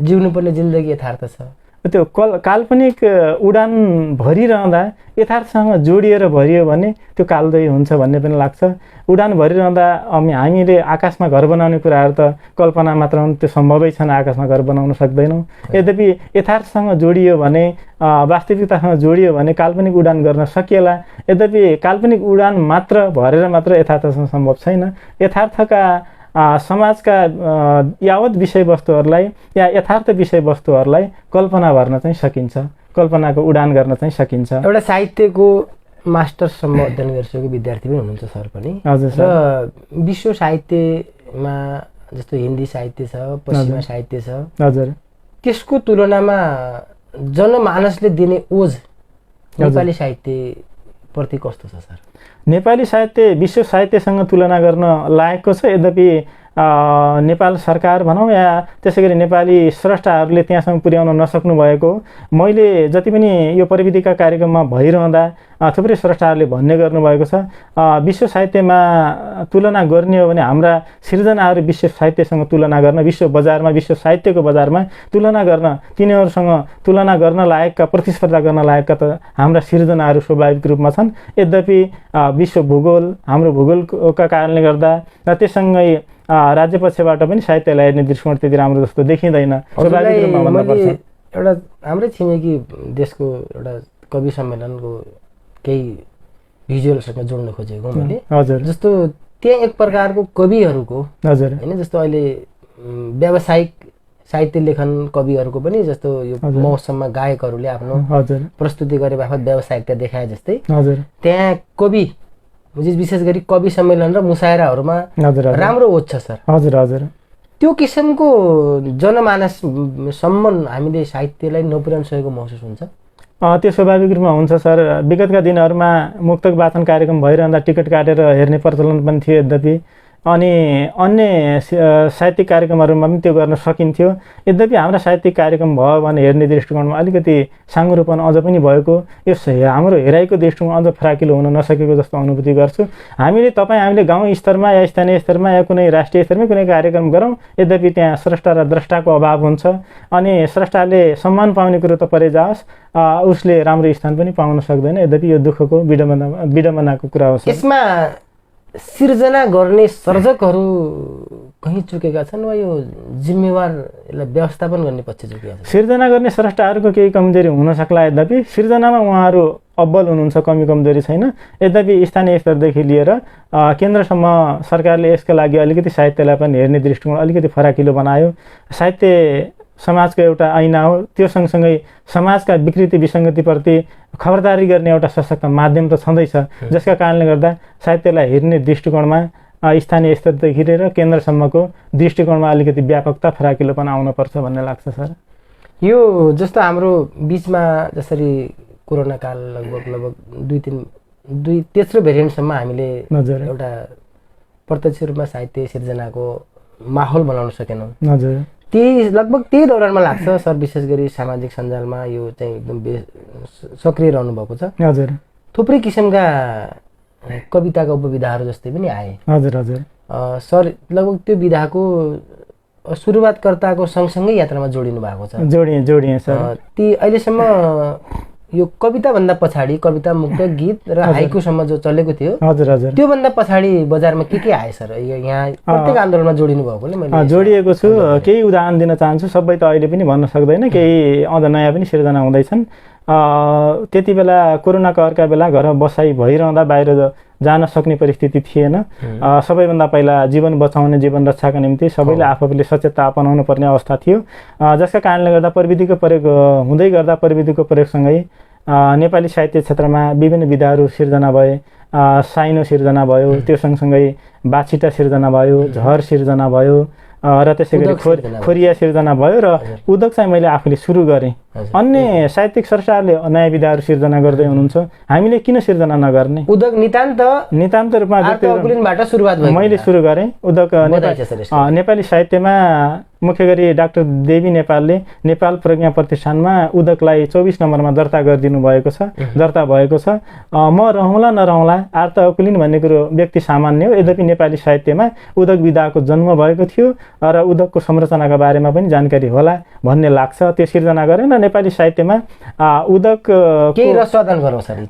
जिउनुपर्ने जिन्दगी यथार्थ छ। त्यो काल्पनिक उडान भरिरहँदा यथार्थसँग जोडिएर भरियो भने त्यो कालदयी हुन्छ भन्ने पनि लाग्छ। उडान भरिरहँदा हामीले आकाशमा घर बनाउने कुराहरू त कल्पना मात्र हुन्, त्यो सम्भवै छैन, आकाशमा घर बनाउन सक्दैनौँ। यद्यपि यथार्थसँग जोडियो भने, वास्तविकतासँग जोडियो भने काल्पनिक उडान गर्न सकिएला। यद्यपि काल्पनिक उडान मात्र भरेर मात्र यथार्थसँग सम्भव छैन। यथार्थका समाजका यावत विषयवस्तुहरूलाई या यथार्थ विषयवस्तुहरूलाई कल्पना भर्न चाहिँ सकिन्छ, कल्पनाको उडान गर्न चाहिँ सकिन्छ। एउटा साहित्यको मास्टरसम्म अध्ययन गरिसकेको विद्यार्थी पनि हुनुहुन्छ सर पनि। हजुर सर। र विश्व साहित्यमा जस्तो हिन्दी साहित्य छ, पश्चिमा साहित्य छ, हजुर, त्यसको तुलनामा जनमानसले दिने ओज नेपाली साहित्यप्रति कस्तो छ सर? नेपाली साहित्य विश्व साहित्यसँग तुलना गर्न लायकको छ। यद्यपि नेपाल सरकार भनौँ या त्यसै गरी नेपाली स्रष्टाहरूले त्यहाँसम्म पुर्याउन नसक्नु भएको, मैले जति पनि यो प्रविधिका कार्यक्रममा भइरहँदा थुप्रै स्रष्टाहरूले भन्ने गर्नुभएको छ। विश्व साहित्यमा तुलना गर्ने हो भने हाम्रा सिर्जनाहरू विश्व साहित्यसँग तुलना गर्न, विश्व बजारमा, विश्व साहित्यको बजारमा तुलना गर्न, तिनीहरूसँग तुलना गर्न लायकका, प्रतिस्पर्धा गर्न लायकका त हाम्रा सिर्जनाहरू स्वाभाविक रूपमा छन्। यद्यपि विश्व भूगोल, हाम्रो भूगोलका कारणले गर्दा र त्यससँगै राज्य पक्षबाट पनि साहित्यलाई हेर्ने दृष्टिकोण त्यति राम्रो जस्तो देखिँदैन। स्वाभाविक रूपमा भन्नुपर्छ। एउटा हाम्रै छिमेकी देशको एउटा कवि सम्मेलनको केही भिजुअलसँग जोड्न खोजेको मैले। हजुर। जस्तो त्यहाँ एक प्रकारको कविहरूको, हजुर, हैन, जस्तो अहिले व्यावसायिक साहित्य लेखन कविहरूको पनि जस्तो यो मौसममा गायकहरूले आफ्नो प्रस्तुति गरे बापत व्यावसायिकता देखाए जस्तै त्यहाँ कवि विशेष गरी कवि सम्मेलन र मुसायराहरूमा राम्रो ओज छ सर। हजुर हजुर। त्यो किसिमको जनमानससम्म हामीले साहित्यलाई नपुर्याउन सकेको महसुस हुन्छ? त्यो स्वाभाविक रूपमा हुन्छ सर। विगतका दिनहरूमा मुक्तक वाचन कार्यक्रम भइरहँदा टिकट काटेर हेर्ने प्रचलन पनि थियो। यद्यपि अनि अन्य साहित्यिक कार्यक्रमहरूमा पनि त्यो गर्न सकिन्थ्यो। यद्यपि हाम्रा साहित्यिक कार्यक्रम भयो भने हेर्ने दृष्टिकोणमा अलिकति साँगुरोपन अझ पनि भएको, यो हाम्रो हेराइको दृष्टिकोण अझ फराकिलो हुन नसकेको जस्तो अनुभूति गर्छु। हामीले गाउँ स्तरमा या स्थानीय स्तरमा या कुनै राष्ट्रिय स्तरमा कुनै कार्यक्रम गरौँ, यद्यपि त्यहाँ स्रष्टा र द्रष्टाको अभाव हुन्छ। अनि स्रष्टाले सम्मान पाउने कुरो त परे जाओस्, उसले राम्रो स्थान पनि पाउन सक्दैन। यद्यपि यो दुःखको विडम्बनाको कुरा हो। यसमा सिर्जना गर्ने सर्जकहरू कहीँ चुकेका छन् वा यो जिम्मेवार यसलाई व्यवस्थापन गर्ने पक्ष चुकेका छन्? सिर्जना गर्ने स्रष्टाहरूको केही कमजोरी हुन सक्ला। यद्यपि सिर्जनामा उहाँहरू अब्बल हुनुहुन्छ, कमी कमजोरी छैन। यद्यपि स्थानीय स्तरदेखि लिएर केन्द्रसम्म सरकारले यसका लागि अलिकति साहित्यलाई पनि हेर्ने दृष्टिकोण अलिकति फराकिलो बनायो। साहित्य समाजको एउटा ऐना हो। त्यो सँगसँगै समाजका विकृति विसङ्गतिप्रति खबरदारी गर्ने एउटा सशक्त माध्यम त छँदैछ, जसका कारणले गर्दा साहित्यलाई हेर्ने दृष्टिकोणमा स्थानीय स्तरदेखि लिएर केन्द्रसम्मको दृष्टिकोणमा अलिकति व्यापकता फराकिलोपन आउनुपर्छ भन्ने लाग्छ सर। यो जस्तो हाम्रो बिचमा जसरी कोरोना काल लगभग तेस्रो भेरिएन्टसम्म हामीले एउटा प्रत्यक्ष रूपमा साहित्य सिर्जनाको माहौल बनाउन सकेनौँ। हजुर। लगभग त्यही दौरानमा लाग्छ सर, विशेष गरी सामाजिक सञ्जालमा यो चाहिँ एकदम सक्रिय रहनु भएको छ। हजुर। थुप्रै किसिमका कविताका उपविधाहरू जस्तै पनि आए। हजुर हजुर। सर लगभग त्यो विधाको सुरुवातकर्ताको सँगसँगै यात्रामा जोडिनु भएको छ। जोडिए सर। ती अहिलेसम्म यो कविताभन्दा पछाडि कविता, मुक्त, गीत र हाइकुसम्म जो चलेको थियो, हजुर हजुर, त्योभन्दा पछाडि बजारमा के आए सर? यहाँ प्रत्येक आन्दोलनमा जोडिनु भएकोले मैले जोडिएको छु। केही उदाहरण दिन चाहन्छु। सबै त अहिले पनि भन्न सक्दैन, केही अझ नयाँ पनि सिर्जना हुँदैछन्। त्यति बेला कोरोना कहरका बेला घरमा बसाइ भइरहँदा बाहिर जान सक्ने परिस्थिति थिएन। सबैभन्दा पहिला जीवन बचाउने, जीवन रक्षाका निम्ति सबैले आफूले सचेतता अपनाउनु पर्ने अवस्था थियो, जसका कारणले गर्दा प्रविधिको प्रयोग हुँदै गर्दा प्रविधिको प्रयोगसँगै नेपाली साहित्य क्षेत्रमा विभिन्न विधाहरू सिर्जना भए। साइनो सिर्जना भयो, त्यो सँगसँगै बाछिटा सिर्जना भयो, झर सिर्जना भयो र त्यसै गरी खोरिया सिर्जना भयो र उदक चाहिँ मैले आफूले सुरु गरेँ। अन्य साहित्यिक स्रष्टाहरूले नयाँ विधाहरू सिर्जना गर्दै हुनुहुन्छ, हामीले किन सिर्जना नगर्ने? उदक नितान्त रूपमा मैले सुरु गरेँ। उदक नेपाली साहित्यमा मुख्य गरी डाक्टर देवी नेपालले नेपाल प्रज्ञा प्रतिष्ठानमा उदकलाई 24 नम्बरमा दर्ता गरिदिनु भएको छ, दर्ता भएको छ। म रहँला नरहँला आर्त अकुलिन भन्ने कुरो व्यक्ति सामान्य हो, यद्यपि नेपाली साहित्यमा उदक विधाको जन्म भएको थियो र उदकको संरचनाका बारेमा पनि जानकारी होला भन्ने लाग्छ, त्यो सिर्जना गरेँ र नेपाली साहित्यमा उदक केही रसवादन गरौँ सर।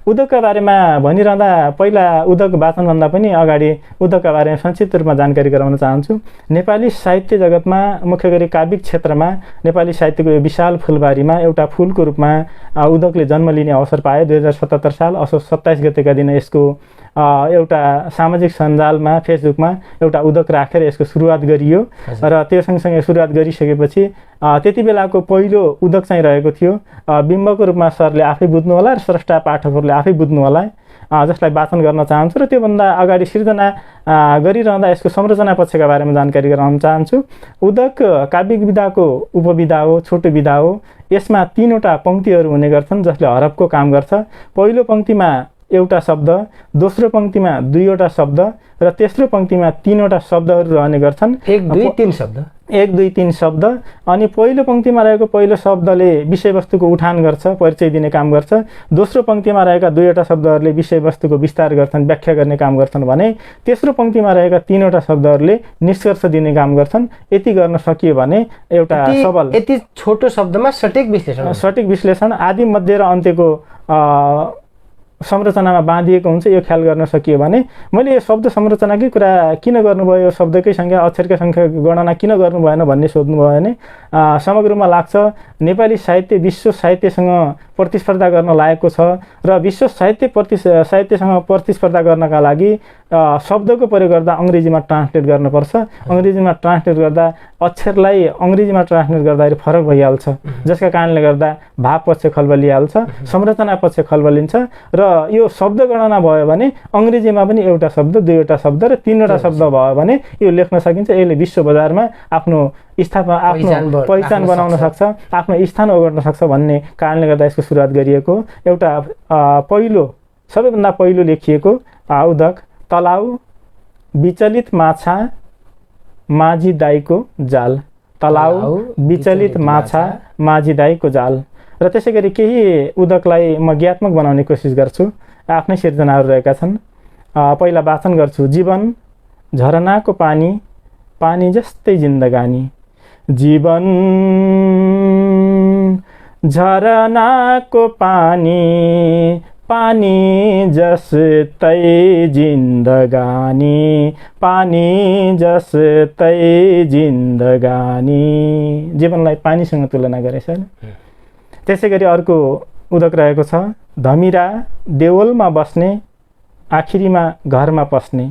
उदकका बारेमा भनिरहँदा पहिला उदक वाचनभन्दा पनि अगाडि उदकका बारेमा संक्षिप्त रूपमा जानकारी गराउन चाहन्छु। नेपाली साहित्य जगतमा मुख्य गरी काव्यिक क्षेत्रमा नेपाली साहित्यको विशाल फुलबारीमा एउटा फुलको रूपमा उदकले जन्म लिने अवसर पाए। 2077 साल असोज 27 गतेका दिन यसको एउटा सामाजिक सञ्जालमा फेसबुकमा एउटा उदक राखेर यसको सुरुवात गरियो र त्यो सँगसँगै सुरुवात गरिसकेपछि त्यति बेलाको पहिलो उदक चाहिँ रहेको थियो बिम्बको रूपमा सरले आफै बुझ्नु होला र स्रष्टा पाठकहरूले आफै बुझ्नु होला, जसलाई वाचन गर्न चाहन्छु र त्योभन्दा अगाडि सिर्जना गरिरहँदा यसको संरचना पक्षका बारेमा जानकारी गराउन चाहन्छु। उदक काव्यिक विधाको उपविधा हो, छोटो विधा हो। यसमा 3वटा पंक्तिहरू हुने गर्छन् जसले हरफको काम गर्छ। पहिलो पंक्तिमा एउटा शब्द, दोस्रो पंक्तिमा 2वटा शब्द र तेस्रो पंक्तिमा 3वटा शब्दहरू रहने गर्छन्। 1 2 3 शब्द, 1 2 3 शब्द। अनि पहिलो पंक्तिमा रहेको पहिलो शब्दले विषयवस्तुको उठान गर्छ, परिचय दिने काम गर्छ। दोस्रो पंक्तिमा रहेका 2वटा शब्दहरूले विषयवस्तुको विस्तार गर्छन्, व्याख्या गर्ने काम गर्छन् भने तेस्रो पंक्तिमा रहेका 3वटा शब्दहरूले निष्कर्ष दिने काम गर्छन्। यति गर्न सकियो भने एउटा सबल, यति छोटो शब्दमा सटिक विश्लेषण आदि मध्य र अन्त्यको संरचनामा बाँधिएको हुन्छ, यो ख्याल गर्न सकियो भने मैले यो शब्द संरचनाकै कुरा किन गर्नुभयो, शब्दकै सङ्ख्या अक्षरकै सङ्ख्या गणना किन गर्नु भएन भन्ने सोध्नुभयो भने समग्र रूपमा लाग्छ नेपाली साहित्य विश्व साहित्यसँग प्रतिस्पर्धा गर्न लागेको छ र विश्व साहित्यसँग प्रतिस्पर्धा गर्नका लागि शब्दको प्रयोग गर्दा अङ्ग्रेजीमा ट्रान्सलेट गर्नुपर्छ। अङ्ग्रेजीमा ट्रान्सलेट गर्दा अक्षरलाई अङ्ग्रेजीमा ट्रान्सलेट गर्दाखेरि फरक भइहाल्छ, जसका कारणले गर्दा भाव पक्ष खलबलिहाल्छ, संरचना पक्ष खलबलिन्छ र यो शब्द गणना भयो भने अङ्ग्रेजीमा पनि एउटा शब्द, 2वटा शब्द र 3वटा शब्द भयो भने यो लेख्न सकिन्छ। यसले विश्व बजारमा आफ्नो पहिचान बनाउन सक्छ, आफ्नो स्थान ओगट्न सक्छ भन्ने कारणले गर्दा यसको सुरुवात गरिएको। एउटा सबैभन्दा पहिलो लेखिएको उदक तलाउ विचलित माछा माझी दाइको जाल, तलाउ विचलित माछा माझी दाइको जाल। र त्यसै गरी केही उदकलाई म ज्ञात्मक बनाउने कोसिस गर्छु, आफ्नै सिर्जनाहरू रहेका छन्। पहिला वाचन गर्छु। जीवन झरनाको पानी, पानी जस्तै जिन्दगानी। जीवन झरनाको पानी, पानी जस्तै जिन्दगानी, पानी जस्तै जिन्दगानी। जीवनलाई पानीसँग तुलना गरेछ। त्यसै गरी अर्को उदक रहेको छ। धमिरा देवलमा बस्ने, आखिरीमा घरमा पस्ने।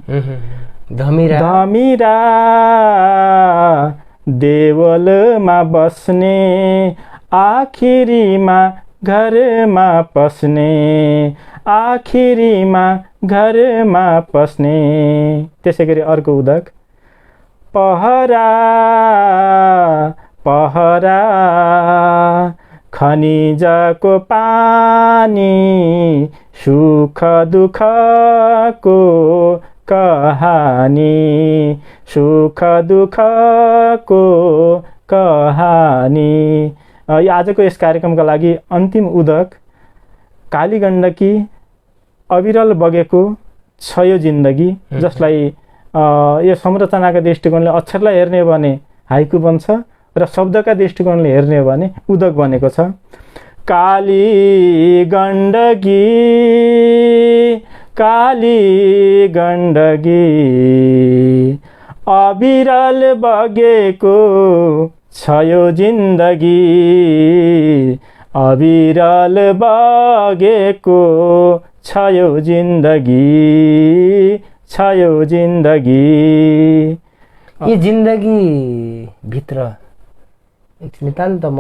धमिरा देवलमा बस्ने, आखिरीमा घरमा पस्ने, आखिरीमा घरमा पस्ने। त्यसै गरी अर्को उदक पहरा पहरा खनिजको पानी, सुख दुःखको कहानी, सुख दुःखको कहानी। यो आजको यस कार्यक्रमका लागि अन्तिम उदक काली गण्डकी अविरल बगेको छ यो जिन्दगी, जसलाई यो संरचनाका दृष्टिकोणले अक्षरलाई हेर्ने हो भने हाइकु बन्छ र शब्दका दृष्टिकोणले हेर्ने हो भने उदक बनेको छ। काली गण्डकी, काली गण्डकी अविरल बगेको छ यो जिन्दगी, अविरल बगेको छ यो जिन्दगी, छ यो जिन्दगी। यी जिन्दगीभित्र नितान्त म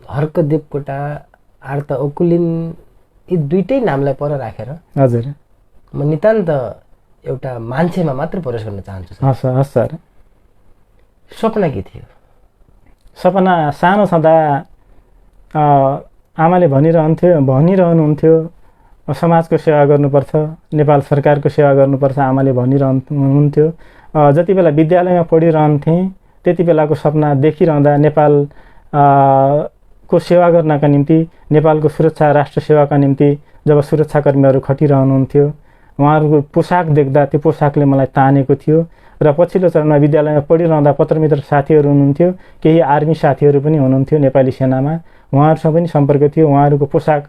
हर्क देवकोटा, आर्त ओकुलिन यी दुईटै नामलाई पर राखेर हजुर म नितान्त एउटा मान्छेमा मात्र प्रवेश गर्न चाहन्छु सर। हस् हस् सर। सपना के थियो? सपना सानो छँदा आमाले भनिरहनुहुन्थ्यो समाजको सेवा गर्नुपर्छ, नेपाल सरकारको सेवा गर्नुपर्छ आमाले भनिरहनुहुन्थ्यो। जति बेला विद्यालयमा पढिरहन्थेँ त्यति बेलाको सपना देखिरहँदा नेपाल को सेवा गर्नका निम्ति, नेपालको सुरक्षा राष्ट्र सेवाका निम्ति जब सुरक्षाकर्मीहरू खटिरहनुहुन्थ्यो उहाँहरूको पोसाक देख्दा त्यो पोसाकले मलाई तानेको थियो। र पछिल्लो चरणमा विद्यालयमा पढिरहँदा पत्रमित्र साथीहरू हुनुहुन्थ्यो, केही आर्मी साथीहरू पनि हुनुहुन्थ्यो नेपाली सेनामा, उहाँहरूसँग पनि सम्पर्क थियो। उहाँहरूको पोसाक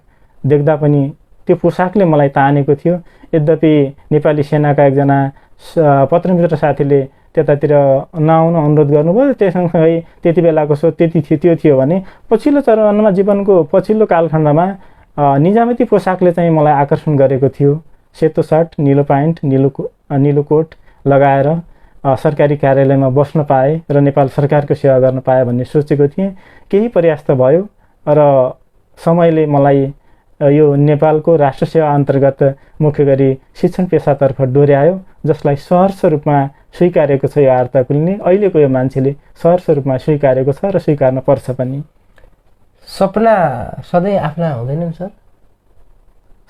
देख्दा पनि त्यो पोसाकले मलाई तानेको थियो। यद्यपि नेपाली सेनाका एकजना पत्रमित्र साथीले त्यतातिर नआउन अनुरोध गर्नुभयो। त्यससँगसँगै त्यति बेलाको सोच त्यो थियो भने पछिल्लो चरणमा जीवनको पछिल्लो कालखण्डमा निजामती पोसाकले चाहिँ मलाई आकर्षण गरेको थियो। सेतो सर्ट, निलो प्यान्ट, निलो कोट लगाएर सरकारी कार्यालयमा बस्न पाएँ र नेपाल सरकारको सेवा गर्न पाएँ भन्ने सोचेको थिएँ। केही प्रयास त भयो र समयले मलाई यो नेपालको राष्ट्र सेवा अन्तर्गत मुख्य गरी शिक्षण पेसातर्फ डोर्यायो, जसलाई सहर्ष रूपमा स्वीकारेको छ यो आर्त ओकुलिनले। अहिलेको यो मान्छेले सहर्ष रूपमा स्वीकारेको छ र स्वीकार्न पर्छ पनि। सपना सधैँ आफ्ना हुँदैनन् सर?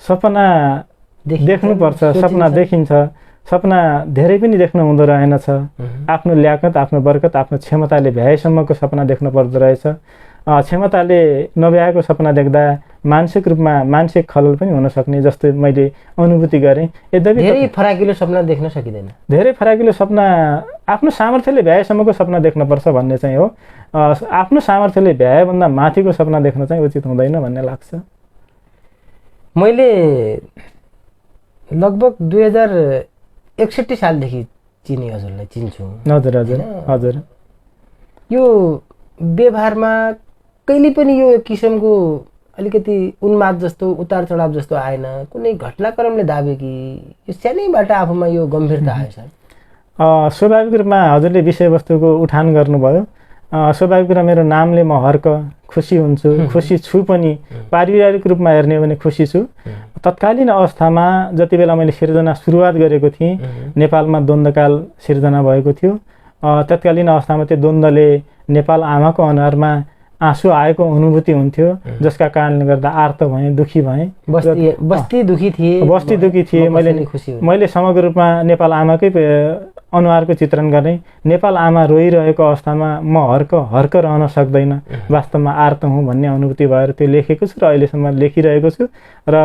सपना देख्नुपर्छ, सपना देखिन्छ। सपना धेरै पनि देख्न हुँदो रहेनछ। आफ्नो ल्याकत, आफ्नो बरकत, आफ्नो क्षमताले भ्याएसम्मको सपना देख्नु पर्दो रहेछ। क्षमताले नभ्याएको सपना देख्दा मानसिक रूपमा मानसिक खलल पनि हुन सक्ने जस्तो मैले अनुभूति गरेँ। यद्यपि धेरै फराकिलो सपना देख्न सकिँदैन। धेरै फराकिलो सपना आफ्नो सामर्थ्यले भ्याएसम्मको सपना देख्नुपर्छ भन्ने चाहिँ हो। आफ्नो सामर्थ्यले भ्याएभन्दा माथिको सपना देख्न चाहिँ उचित हुँदैन भन्ने लाग्छ। मैले लगभग 2061 सालदेखि चिने हजुरलाई चिन्छु। हजुर हजुर हजुर। यो व्यवहारमा कहिले पनि यो किसिमको अलिकति उन्माद जस्तो उतार चढाव जस्तो आएन? कुनै घटनाक्रमले दाबे कि यो सानैबाट आफूमा यो गम्भीरता आयो सर? स्वाभाविक रूपमा हजुरले विषयवस्तुको उठान गर्नुभयो। स्वाभाविक रूपमा मेरो नामले म हर्क खुसी हुन्छु, खुसी छु पनि। पारिवारिक रूपमा हेर्ने हो भने खुसी छु। तत्कालीन अवस्थामा जति बेला मैले सिर्जना सुरुवात गरेको थिएँ, नेपालमा द्वन्द्वकाल सिर्जना भएको थियो। तत्कालीन अवस्थामा त्यो द्वन्द्वले नेपाल आमाको अनुहारमा आँसु आएको अनुभूति हुन्थ्यो, जसका कारणले गर्दा आर्त भएँ, दुखी भएँ। बस्ती दुखी थिए। मैले समग्र रूपमा नेपाल आमाकै अनुहारको चित्रण गरेँ। नेपाल आमा रोइरहेको अवस्थामा म हर्क रहन सक्दैन, वास्तवमा आर्त हुँ भन्ने अनुभूति भएर त्यो लेखेको छु र अहिलेसम्म लेखिरहेको छु र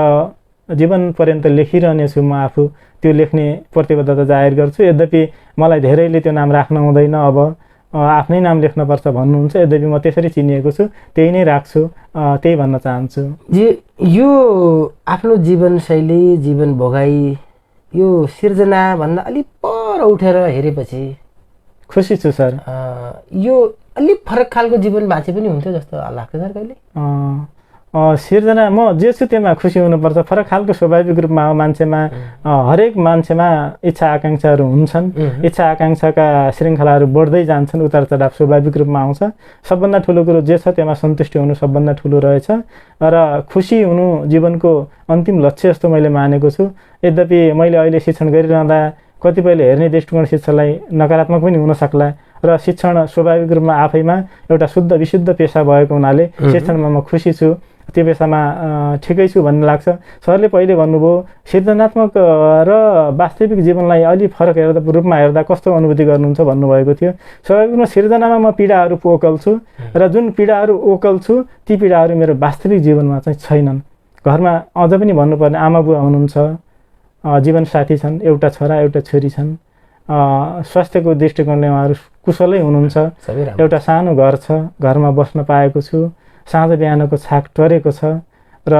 जीवन पर्यन्त लेखिरहनेछु। म आफू त्यो लेख्ने प्रतिबद्धता जाहेर गर्छु। यद्यपि मलाई धेरैले त्यो नाम राख्न हुँदैन, अब आफ्नै नाम लेख्नुपर्छ भन्नुहुन्छ। यद्यपि म त्यसरी चिनिएको छु, त्यही नै राख्छु, त्यही भन्न चाहन्छु। यो आफ्नो जीवनशैली, जीवन भोगाई यो सिर्जना भन्दा अलिक पर उठेर हेरेपछि खुसी छु सर। यो अलिक फरक खालको जीवन बाँचे पनि हुन्थ्यो जस्तो लाग्छ सर कहिले? सिर्जना म जे छु त्यसमा खुसी हुनुपर्छ। फरक खालको स्वाभाविक रूपमा मान्छेमा, हरेक मान्छेमा इच्छा आकाङ्क्षाहरू हुन्छन्। इच्छा आकाङ्क्षाका श्रृङ्खलाहरू बढ्दै जान्छन्, उतार चढाव स्वाभाविक रूपमा आउँछ। सबभन्दा ठुलो कुरो जे छ त्यसमा सन्तुष्टि हुनु सबभन्दा ठुलो रहेछ र खुसी हुनु जीवनको अन्तिम लक्ष्य जस्तो मैले मानेको छु। यद्यपि मैले अहिले शिक्षण गरिरहँदा कतिपयले हेर्ने दृष्टिकोण शिक्षालाई नकारात्मक पनि हुन सक्ला र शिक्षण स्वाभाविक रूपमा आफैमा एउटा शुद्ध विशुद्ध पेसा भएको हुनाले शिक्षणमा म खुसी छु, त्यो पेसामा ठिकै छु भन्ने लाग्छ। सरले पहिले भन्नुभयो सृजनात्मक र वास्तविक जीवनलाई अलि फरक रूपमा हेर्दा कस्तो अनुभूति गर्नुहुन्छ भन्नुभएको थियो। स्वाभाविक रूपमा सिर्जनामा म पीडाहरू ओकल्छु र जुन पीडाहरू ओकल्छु ती पीडाहरू मेरो वास्तविक जीवनमा चाहिँ छैनन्। घरमा अझ पनि भन्नुपर्ने आमा बुवा हुनुहुन्छ, जीवनसाथी छन्, एउटा छोरा एउटा छोरी छन्। स्वास्थ्यको दृष्टिकोणले उहाँहरू कुशलै हुनुहुन्छ। एउटा सानो घर छ, घरमा बस्न पाएको छु। साँझ बिहानको छाक टरेको छ र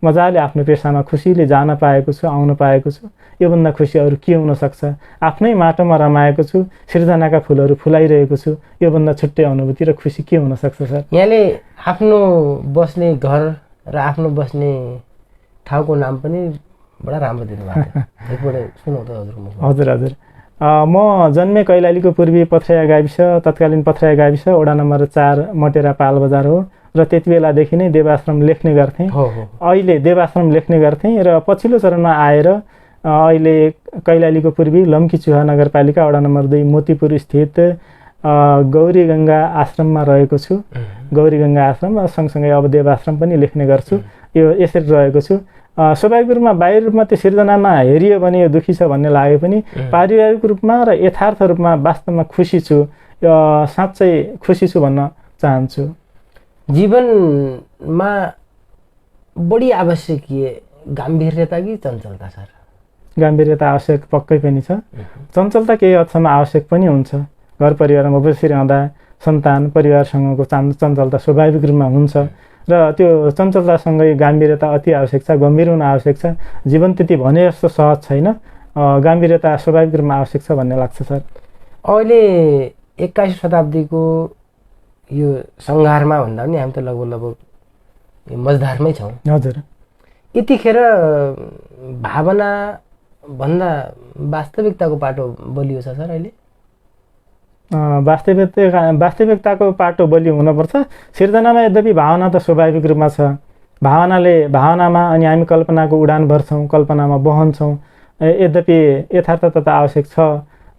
मजाले आफ्नो पेसामा खुसीले जान पाएको छु, आउन पाएको छु। योभन्दा खुसी अरू के हुन सक्छ? आफ्नै माटोमा रमाएको छु, सिर्जनाका फुलहरू फुलाइरहेको छु। योभन्दा छुट्टै अनुभूति र खुसी के हुन सक्छ सर? यहाँले आफ्नो बस्ने घर र आफ्नो बस्ने ठाउँको नाम पनि बडा राम्रो दिनुभएको छ। एकपल्ट सुनौ त हजुर हजुर। म जन्मे कैलालीको पूर्वी पथरैया गाविस, तत्कालीन पथरैया गाविस, वडा नम्बर 4 मटेरा पाल बजार हो। र त्यति बेलादेखि नै देवाश्रम लेख्ने गर्थेँ। अहिले देवाश्रम लेख्ने गर्थेँ र पछिल्लो चरणमा आएर अहिले कैलालीको पूर्वी लम्कीचुहा नगरपालिका वडा नम्बर 2 मोतीपुर स्थित गौरीगङ्गा आश्रममा रहेको छु। गौरीगङ्गा आश्रम सँगसँगै अब देवाश्रम पनि लेख्ने गर्छु। यो यसरी रहेको छु। स्वाभाविक रूपमा बाहिर रूपमा त्यो सिर्जनामा हेरियो भने यो दुःखी छ भन्ने लागे पनि पारिवारिक रूपमा र यथार्थ रूपमा वास्तवमा खुसी छु। साँच्चै खुसी छु भन्न चाहन्छु। जीवनमा बढी आवश्यक गाम्भीर्यता कि चञ्चलता सर? गाम्भीर्यता आवश्यक पक्कै पनि छ। चञ्चलता केही हदसम्म आवश्यक पनि हुन्छ। घर परिवारमा बसिरहँदा सन्तान परिवारसँगको चञ्चलता स्वाभाविक रूपमा हुन्छ र त्यो चञ्चलतासँगै गाम्भीर्यता अति आवश्यक छ, गम्भीर हुन आवश्यक छ। जीवन त्यति भने जस्तो सहज छैन। गाम्भीर्यता स्वाभाविक रूपमा आवश्यक छ भन्ने लाग्छ सर। अहिले 21औं शताब्दीको यो सङ्घारमा भन्दा पनि हामी त लगभग मजदारमै छौँ। हजुर। यतिखेर भावना भन्दा वास्तविकताको पाटो बलियो छ सर अहिले? वास्तविकताको पाटो बलियो हुनुपर्छ। सिर्जनामा यद्यपि भावना त स्वाभाविक रूपमा छ। भावनामा अनि हामी कल्पनाको उडान भर्छौँ, कल्पनामा बहन्छौँ। यद्यपि यथार्थता त आवश्यक छ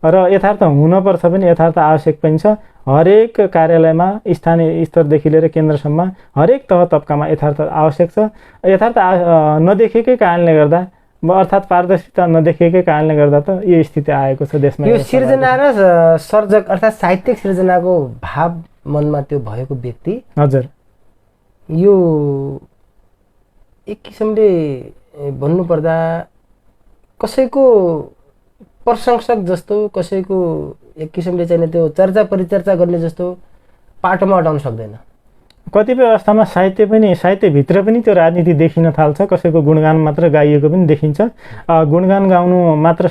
र यथार्थ हुनुपर्छ पनि, यथार्थ आवश्यक पनि छ। हरेक कार्यालयमा स्थानीय स्तरदेखि लिएर केन्द्रसम्म हरेक तह तब्कामा यथार्थ आवश्यक छ। यथार्थ नदेखेकै कारणले गर्दा अर्थात् पारदर्शिता नदेखेकै कारणले गर्दा त यो स्थिति आएको छ देशमा। यो सिर्जना र सर्जक अर्थात् साहित्यिक सिर्जनाको भाव मनमा त्यो भएको व्यक्ति हजुर यो एक किसिमले भन्नुपर्दा कसैको प्रशंसक जस्तो, कसैको एक किसिमले चाहिँ त्यो चर्चा परिचर्चा गर्ने जस्तो पाटोमा अटाउन सक्दैन। कतिपय अवस्थामा साहित्यभित्र पनि त्यो राजनीति देखिन थाल्छ। कसैको गुणगान मात्र गाइएको पनि देखिन्छ। गुणगान गाउनु मात्र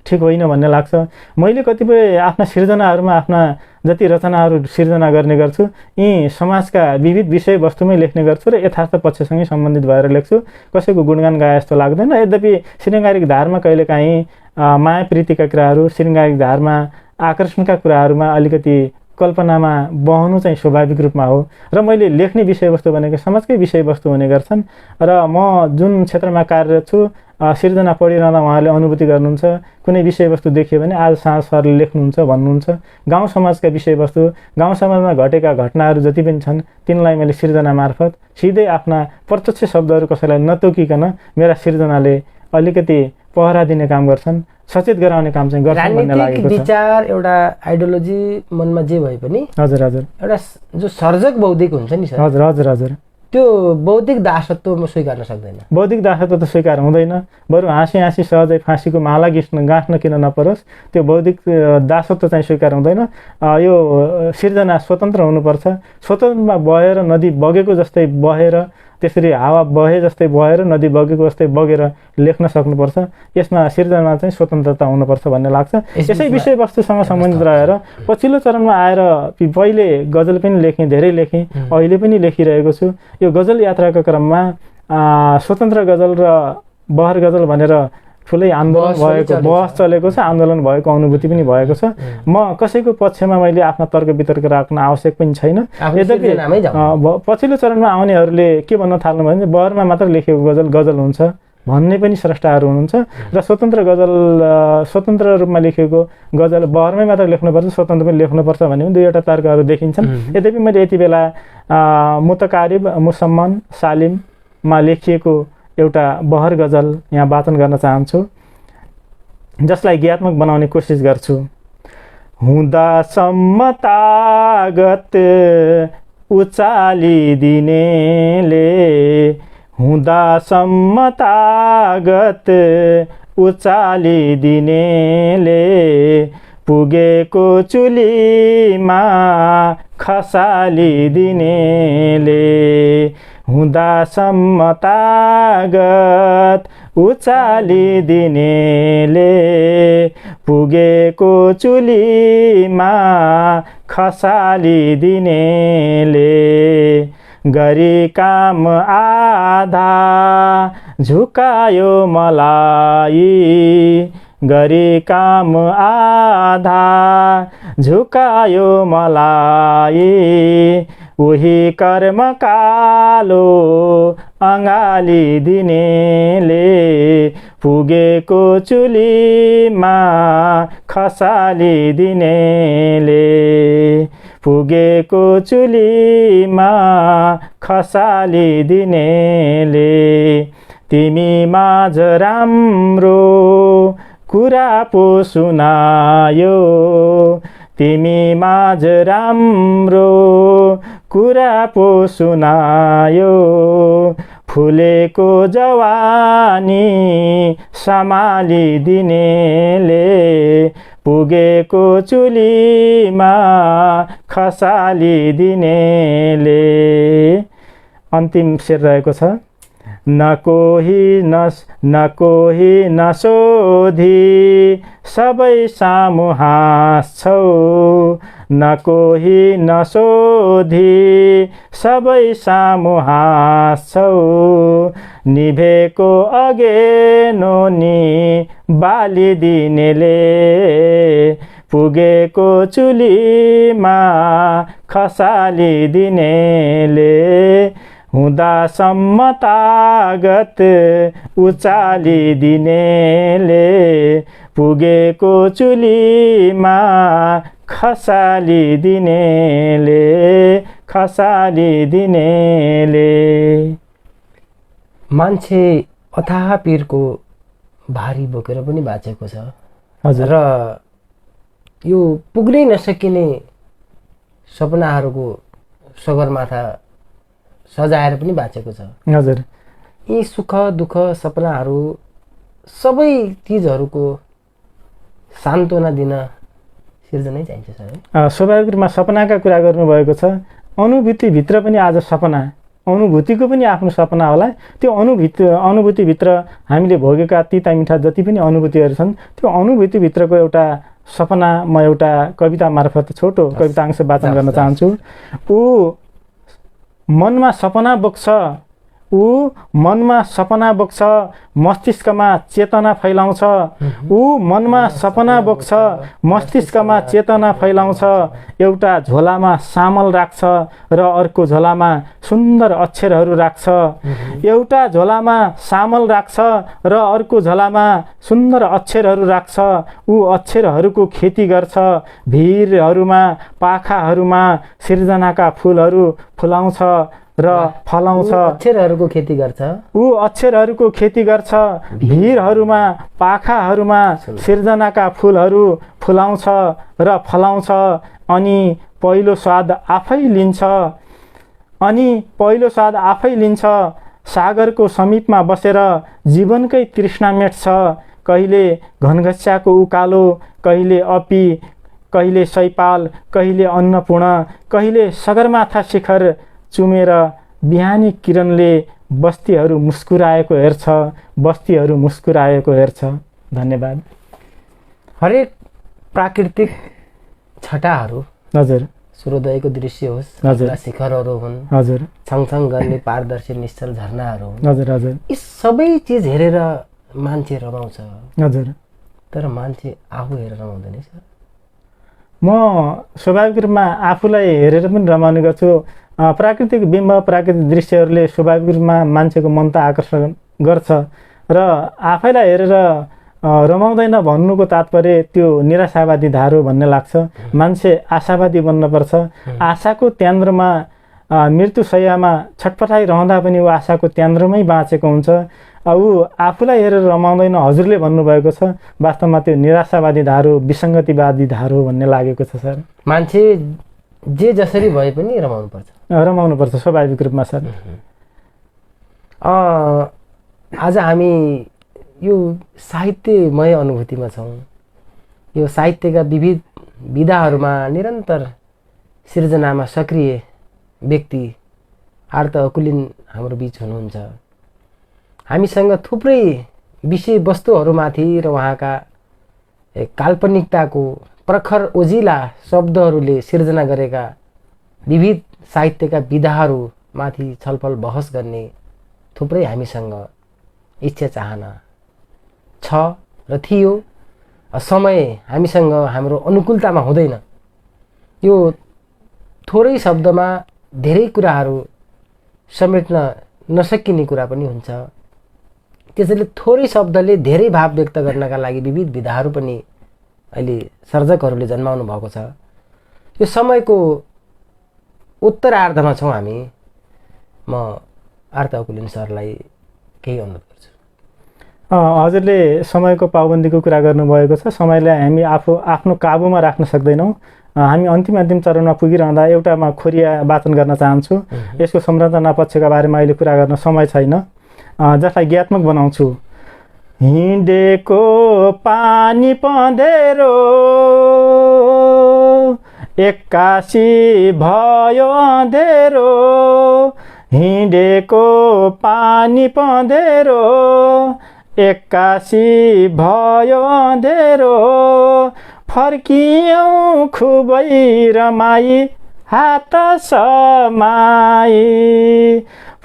ठिक होइन भन्ने लाग्छ। मैले कतिपय आफ्ना सिर्जनाहरूमा आफ्ना जति रचनाहरू सिर्जना गर्ने गर्छु, यी समाजका विविध विषयवस्तुमै लेख्ने गर्छु र यथार्थ पक्षसँगै सम्बन्धित भएर लेख्छु। कसैको गुणगान गाए जस्तो लाग्दैन। यद्यपि शृङ्गारिक धारमा कहिलेकाहीँ माया प्रीतिका कुराहरू, शृङ्गारिक धारमा आकर्षणका कुराहरूमा अलिकति कल्पनामा बहनु चाहिँ स्वाभाविक रूपमा हो र मैले लेख्ने विषयवस्तु भनेको समाजकै विषयवस्तु हुने गर्छन्। र म जुन क्षेत्रमा कार्यरत छु, सिर्जना पढिरहँदा उहाँले अनुभूति गर्नुहुन्छ। कुनै विषयवस्तु देखियो भने आज साँझ सरले लेख्नुहुन्छ भन्नुहुन्छ। गाउँ समाजका विषयवस्तु, गाउँ समाजमा घटेका घटनाहरू जति पनि छन् तिनलाई मैले सिर्जना मार्फत सिधै आफ्ना प्रत्यक्ष शब्दहरू कसैलाई नतोकिकन मेरा सिर्जनाले अलिकति पहरा दिने काम गर्छन्, सचेत गराउने काम चाहिँ गर्छन् भन्ने लागेको छ। विचार एउटा आइडियोलोजी मनमा जे भए पनि हजुर हजुर एउटा जो सर्जक बौद्धिक हुन्छ नि सर, हजुर हजुर हजुर त्यो बौद्धिक दासत्व म स्वीकार्न सक्दैन। बौद्धिक दासत्व त स्वीकार हुँदैन। बरु हाँसी सहजै फाँसीको माला गाँठ्न किन नपरोस्, त्यो बौद्धिक दासत्व चाहिँ स्वीकार हुँदैन। यो सिर्जना स्वतन्त्र हुनुपर्छ। स्वतन्त्रमा बहेर नदी बगेको जस्तै बहेर, त्यसरी हावा बहे जस्तै बहेर, नदी बगेको जस्तै बगेर लेख्न सक्नुपर्छ। यसमा सिर्जनामा चाहिँ स्वतन्त्रता हुनुपर्छ भन्ने लाग्छ। यसै विषयवस्तुसँग सम्बन्धित रहेर पछिल्लो चरणमा आएर पहिले गजल पनि लेखेँ, धेरै लेखेँ, अहिले पनि लेखिरहेको छु। यो गजल यात्राको क्रममा स्वतन्त्र गजल र बहर गजल भनेर ठुलै आन्दोलन भएको, बहस चलेको छ, आन्दोलन भएको अनुभूति पनि भएको छ। म कसैको पक्षमा मैले आफ्ना तर्क वितर्क राख्न आवश्यक पनि छैन। यद्यपि पछिल्लो चरणमा आउनेहरूले के भन्न थाल्नु भने बहरमा मात्र लेखेको गजल गजल हुन्छ भन्ने पनि स्रष्टाहरू हुनुहुन्छ र स्वतन्त्र रूपमा लेखेको गजल बहरमै मात्र लेख्नुपर्छ, स्वतन्त्र पनि लेख्नुपर्छ भन्ने पनि दुईवटा तर्कहरू देखिन्छन्। यद्यपि मैले यति बेला मुतकारिब मुसम्मन सालिममा लेखिएको एउटा बहर गजल यहाँ वाचन गर्न चाहन्छु, जसलाई गीतात्मक बनाउने कोसिस गर्छु। हुँदासम्म तागत उचालिदिनेले, हुँदासम्म तागत उचालिदिनेले, पुगेको चुलीमा खसालिदिनेले हुँदासम्म तागत उचालिदिनेले पुगेको चुलीमा खसालिदिनेले गरी काम आधा झुकायो मलाई गरी काम आधा झुकायो मलाई उही कर्म कालो अँगालिदिनेले पुगेको चुलीमा खसालिदिनेले पुगेको चुलीमा खसालिदिनेले तिमी माझ राम्रो कुरा पो सुनायो तिमी माझ राम्रो कुरा पो सुनायो फुलेको जवानी सम्हालिदिनेले पुगेको चुलीमा खसालिदिनेले। अन्तिम शेर रहेको छ न कोही नसोधी सबै सामु हाँस्छौ न कोही नसोधी सबै सामु हाँस्छौ निभेको अगेनो नि बालिदिनेले पुगेको चुलीमा खसालिदिनेले हुँदासम्म तागत उचालिदिनेले पुगेको चुलीमा खसालिदिनेले खसालिदिनेले। मान्छे अथाह पीरको भारी बोकेर पनि बाँचेको छ हजुर र यो पुग्नै नसकिने सपनाहरूको सगरमाथा सजाएर पनि बाँचेको छ। हजुर यी सुख दुःख सपनाहरू सबै चिजहरूको सान्त्वना दिन सिर्जनै चाहिन्छ सर। स्वाभाविक रूपमा सपनाका कुरा गर्नुभएको छ। अनुभूतिभित्र पनि आज सपना अनुभूतिको पनि आफ्नो सपना होला। त्यो अनुभूतिभित्र हामीले भोगेका तिता मिठा जति पनि अनुभूतिहरू छन् त्यो अनुभूतिभित्रको एउटा सपना म एउटा कविता मार्फत छोटो कविता अंश वाचन गर्न चाहन्छु। ऊ मनमा सपना बोक्छ मस्तिष्कमा चेतना फैलाउँछ ऊ मनमा सपना बोक्छ मस्तिष्कमा चेतना फैलाउँछ एउटा झोलामा सामल राख्छ र अर्को झोलामा सुन्दर अक्षरहरू राख्छ एउटा झोलामा सामल राख्छ र अर्को झोलामा सुन्दर अक्षरहरू राख्छ ऊ अक्षरहरूको खेती गर्छ भिरहरूमा पाखाहरूमा सिर्जनाका फुलहरू फुलाउँछ र फलाउँछ अक्षरहरूको खेती गर्छ ऊ अक्षरहरूको खेती गर्छ भिरहरूमा पाखाहरूमा सिर्जनाका फुलहरू फुलाउँछ र फलाउँछ अनि पहिलो स्वाद आफै लिन्छ सागरको समीपमा बसेर जीवनकै तृष्णा मेट्छ कहिले घनघस्याको उकालो कहिले अपी कहिले सैपाल कहिले अन्नपूर्ण कहिले सगरमाथा शिखर चुमेर बिहानी किरणले बस्तीहरू मुस्कुराएको हेर्छ। धन्यवाद। हरेक प्राकृतिक छटाहरू हजुर सूर्योदयको दृश्य होस् हजुर शिखरहरू हुन् हजुर छङछङ गर्ने पारदर्शी निश्चल झरनाहरू हुन् हजुर हजुर यी सबै चिज हेरेर मान्छे रमाउँछ हजुर तर मान्छे आफू हेरेर रमाउँदैन सर। म स्वाभाविक रूपमा आफूलाई हेरेर पनि रमाउने गर्छु। प्राकृतिक बिम्ब प्राकृतिक दृश्यहरूले स्वाभाविक रूपमा मान्छेको मन त आकर्षण गर्छ र आफैलाई हेरेर रमाउँदैन भन्नुको तात्पर्य त्यो निराशावादी धारो भन्ने लाग्छ। मान्छे आशावादी बन्नुपर्छ। आशाको त्यान्द्रमा मृत्युशय्यामा छटपटाइरहँदा पनि ऊ आशाको त्यान्द्रमै बाँचेको हुन्छ। ऊ आफूलाई हेरेर रमाउँदैन हजुरले भन्नुभएको छ। वास्तवमा त्यो निराशावादी धारो विसङ्गतिवादी धारो भन्ने लागेको छ सर। मान्छे जे जसरी भए पनि रमाउनुपर्छ स्वाभाविक रूपमा सर। आज हामी यो साहित्यमय अनुभूतिमा छौँ। यो साहित्यका विविध विधाहरूमा निरन्तर सिर्जनामा सक्रिय व्यक्ति आर्त अकुलिन हाम्रो बिच हुनुहुन्छ। हामीसँग थुप्रै विषयवस्तुहरूमाथि र उहाँका काल्पनिकताको प्रखर ओजिला शब्दहरूले सिर्जना गरेका विविध साहित्यका विधाहरूमाथि छलफल बहस गर्ने थुप्रै हामीसँग इच्छा चाहना छ र थियो। समय हामीसँग हाम्रो अनुकूलतामा हुँदैन। यो थोरै शब्दमा धेरै कुराहरू समेट्न नसकिने कुरा पनि हुन्छ। त्यसैले थोरै शब्दले धेरै भाव व्यक्त गर्नका लागि विविध विधाहरू पनि अहिले सर्जकहरूले जन्माउनु भएको छ। यो समयको उत्तरार्धमा छौँ हामी। म आर्त अकुलिन सरलाई केही अनुरोध गर्छु। हजुरले समयको पाबन्दीको कुरा गर्नुभएको छ। समयलाई हामी आफ्नो काबुमा राख्न सक्दैनौँ। हामी अन्तिम चरणमा पुगिरहँदा एउटामा खोरिया वाचन गर्न चाहन्छु। यसको संरचना पक्षका बारेमा अहिले कुरा गर्न समय छैन, जसलाई ज्ञात्मक बनाउँछु। हिँडेको पानी पँधेरो एक्कासी भयो अँधेरो, हिँडेको पानी पँधेरो एक्कासी भयो अँधेरो, फर्कियौँ खुबै रमाई हात समाई,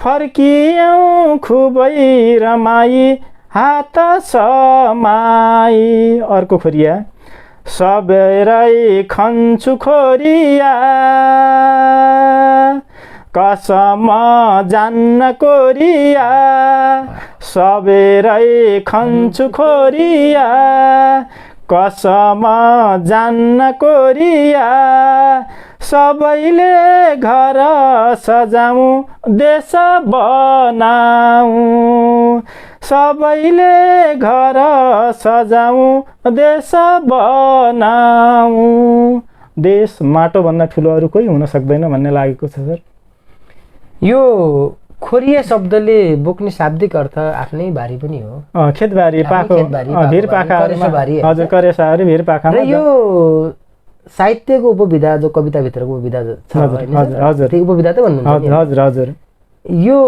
फर्कियौँ खुबै रमाई हात समाई। अर्को खोरिया। सबैरै खन्छु खोरिया कसम जान्न कोरिया, सबैरै खन्छु खोरिया कसम जान्न कोरिया, सबैले घर सजाऊँ देश बनाऊँ, सबैले घर सजाऊँ देश बनाऊँ। देश माटोभन्दा ठुलो अरू कोही हुन सक्दैन भन्ने लागेको छ सर। यो खोरिया शब्दले बोक्ने शाब्दिक अर्थ आफ्नै बारी पनि हो। खेतबारी, पाखो, भिर पाखा, हजुर करेसाहरू भिर पाखा। र यो साहित्यको उपविधा जो कविताभित्रको उपविधा छ, हजुर उपविधा त भन्नुहुन्छ। हजुर हजुर। यो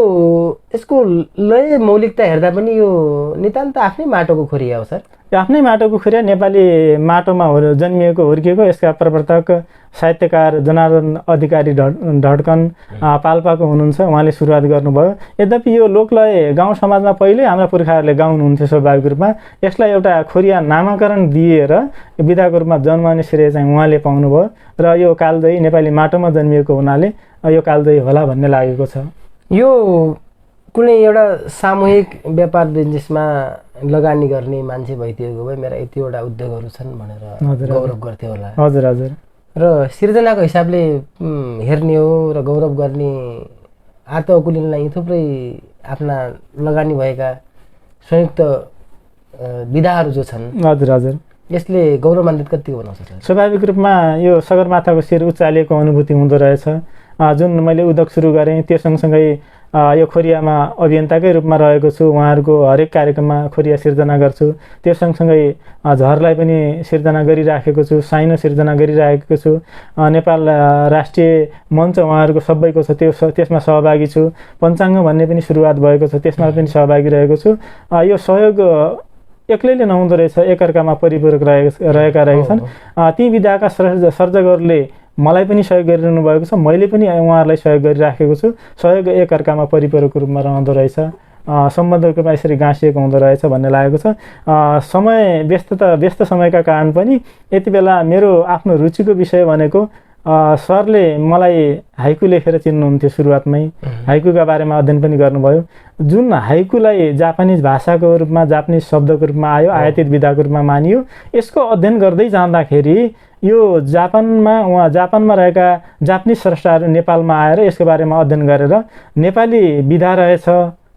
यसको लय मौलिकता हेर्दा पनि यो नितान्त आफ्नै माटोको खोरिया हो सर। आफ्नै माटोको खोरिया, नेपाली माटोमा जन्मिएको हुर्किएको। यसका प्रवर्तक साहित्यकार जनार्दन अधिकारी ढड्कन पाल्पाको हुनुहुन्छ। उहाँले सुरुवात गर्नुभयो। यद्यपि यो लोकलय गाउँ समाजमा पहिल्यै हाम्रा पुर्खाहरूले गाउनुहुन्थ्यो स्वाभाविक रूपमा। यसलाई एउटा खोरिया नामाकरण दिएर विधाको रूपमा जन्माउने श्रेय चाहिँ उहाँले पाउनुभयो। र यो कालजयी नेपाली माटोमा जन्मिएको हुनाले यो कालजयी होला भन्ने लागेको छ। यो कुनै एउटा सामूहिक व्यापार बिजनेसमा लगानी गर्ने मान्छे भइदिएको भए मेरा यतिवटा उद्योगहरू छन् भनेर गौरव गर्थे होला। हजुर हजुर। र सिर्जनाको हिसाबले हेर्ने हो र गौरव गर्ने आर्त अकुलिनलाई थुप्रै आफ्ना लगानी भएका संयुक्त विधाहरू जो छन्, हजुर हजुर, यसले गौरवान्वित कतिको बनाउँछ सर? स्वाभाविक रूपमा यो सगरमाथाको शिर उचालेको अनुभूति हुँदो रहेछ। जुन मैले उद्योग सुरु गरेँ त्यो सँगसँगै यो खोरियामा अभियन्ताकै रूपमा रहेको छु। उहाँहरूको हरेक कार्यक्रममा खोरिया सिर्जना गर्छु। त्यो सँगसँगै झरलाई पनि सिर्जना गरिराखेको छु, साइनो सिर्जना गरिराखेको छु। नेपाल राष्ट्रिय मञ्च उहाँहरूको सबैको छ, त्यसमा सहभागी छु। पञ्चाङ्ग भन्ने पनि सुरुवात भएको छ, त्यसमा पनि सहभागी रहेको छु। यो सहयोग एक्लैले नहुँदो रहेछ, एकअर्कामा परिपूरक रहेका रहेछन्। ती विधाका सर्जकहरूले मलाई पनि सहयोग गरिरहनु भएको छ, मैले पनि उहाँहरूलाई सहयोग गरिराखेको छु। सहयोग एकअर्कामा परिपूरक रूपमा रहँदो रहेछ, सम्बन्धको रूपमा यसरी गाँसिएको हुँदो रहेछ भन्ने लागेको छ। व्यस्त समयका कारण पनि यति बेला मेरो आफ्नो रुचिको विषय भनेको सरले मलाई हाइकु लेखेर चिन्नुहुन्थ्यो सुरुवातमै। हाइकुका बारेमा अध्ययन पनि गर्नुभयो। जुन हाइकुलाई जापानिज भाषाको रूपमा, जापानिज शब्दको रूपमा आयो, आयातित विधाको रूपमा मानियो। यसको अध्ययन गर्दै जाँदाखेरि यो जापानमा रहेका जापानिज स्रष्टाहरू नेपालमा आएर यसको बारेमा अध्ययन गरेर नेपाली विधा रहेछ,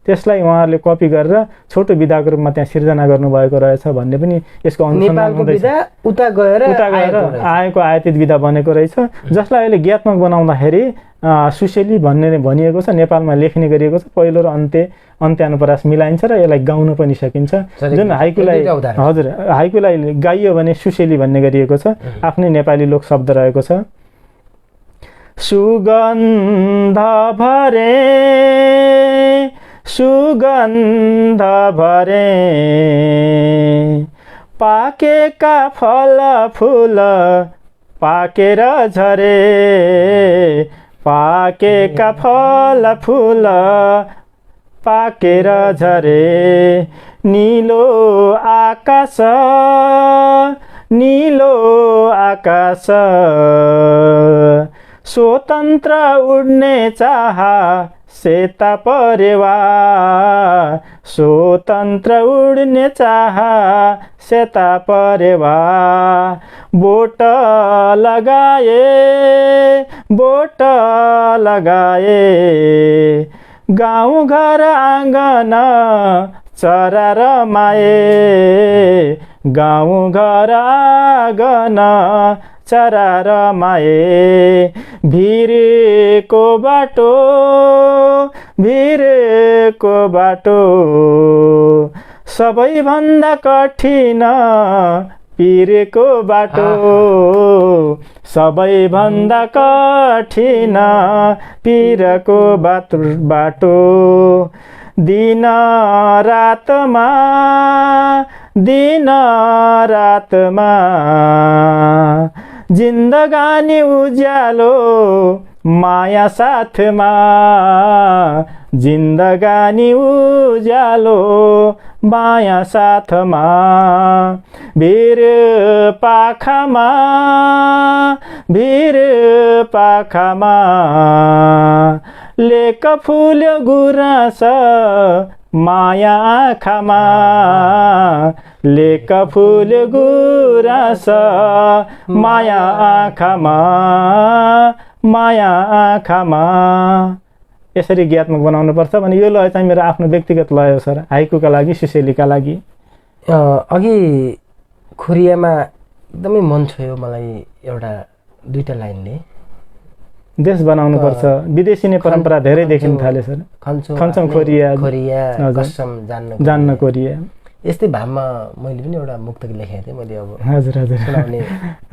त्यसलाई उहाँहरूले कपी गरेर छोटो विधाको रूपमा त्यहाँ सिर्जना गर्नुभएको रहेछ भन्ने पनि यसको अनुसन्धान हुँदैछ। उता गएर आएको आयातित विधा बनेको रहेछ, जसलाई अहिले ज्ञात्मक बनाउँदाखेरि सुशेली भन्ने भनिएको छ। नेपालमा लेख्ने गरिएको छ। पहिलो र अन्त्यानुप्रास मिलाइन्छ र यसलाई गाउन पनि सकिन्छ। जुन हाइकुलाई, हजुर, हाइकुलाई गाइयो भने सुशेली भन्ने गरिएको छ, आफ्नै नेपाली लोक शब्द रहेको छ। सुगन्ध भरे सुगन्ध भरे पाकेका फल फुल पाकेर झरे पाकेका फल फुल पाकेर झरे नीलो आकाश स्वतन्त्र उड्ने चाह सेता परेवा स्वतन्त्र उड्ने चाह सेता परेवा बोट लगाए गाउँ घर आँगन चरा रमाए गाउँ घर आँगन चरा रमाए भिरको बाटो सबैभन्दा कठिन पिरको बाटो सबैभन्दा कठिन पिरको बाटो दिन रातमा जिन्दगानी उज्यालो माया साथमा जिन्दगानी उज्यालो माया साथमा भिर पाखामा लेक फुल्यो गुराँस माया आँखामा लेक फुल्यो गुराँस माया आँखामा यसरी गीतात्मक बनाउनुपर्छ भने यो लय चाहिँ मेरो आफ्नो व्यक्तिगत लय हो सर हाइकुका लागि सुशेलीका लागि अघि खोरियामा एकदमै मन छोयो मलाई एउटा दुईटा लाइनले देश बनाउनुपर्छ विदेशी नै परम्परा धेरै देखिन थाले सर खन्छौँ खोरिया कसम जान्न कोरिया यस्तै भावमा मैले पनि एउटा मुक्तक लेखेको थिएँ मैले अब हजुर सुनाउने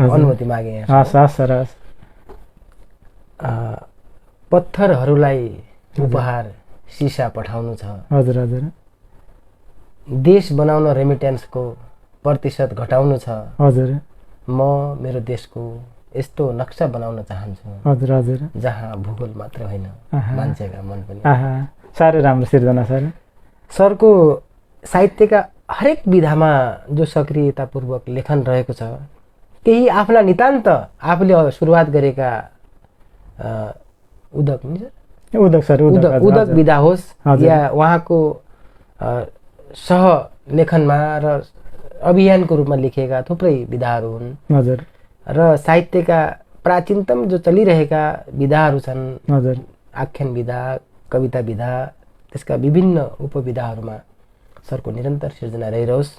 अनुमति मागेँ हस् सर हस् पत्थरहरूलाई उपहार सिसा पठाउनु छ हजुर देश बनाउन रेमिटेन्सको प्रतिशत घटाउनु छ हजुर म मेरो देशको यस्तो नक्सा बनाउन चाहन्छु हजुर जहाँ भूगोल मात्र होइन मान्छेका मन पनि साह्रै राम्रो सिर्जना सर सरको साहित्यका हरेक विधामा जो सक्रियतापूर्वक लेखन रहेको छ केही आफ्ना नितान्त आफूले सुरुवात गरेका उदक विधा होस् या उहाँको सह लेखनमा र अभियानको रूपमा लेखिएका थुप्रै विधाहरू हुन् हजुर र साहित्यका प्राचीनतम जो चलिरहेका विधाहरू छन् हजुर आख्यान विधा कविता विधा त्यसका विभिन्न उपविधाहरूमा सरको निरन्तर सिर्जना रहिरहोस्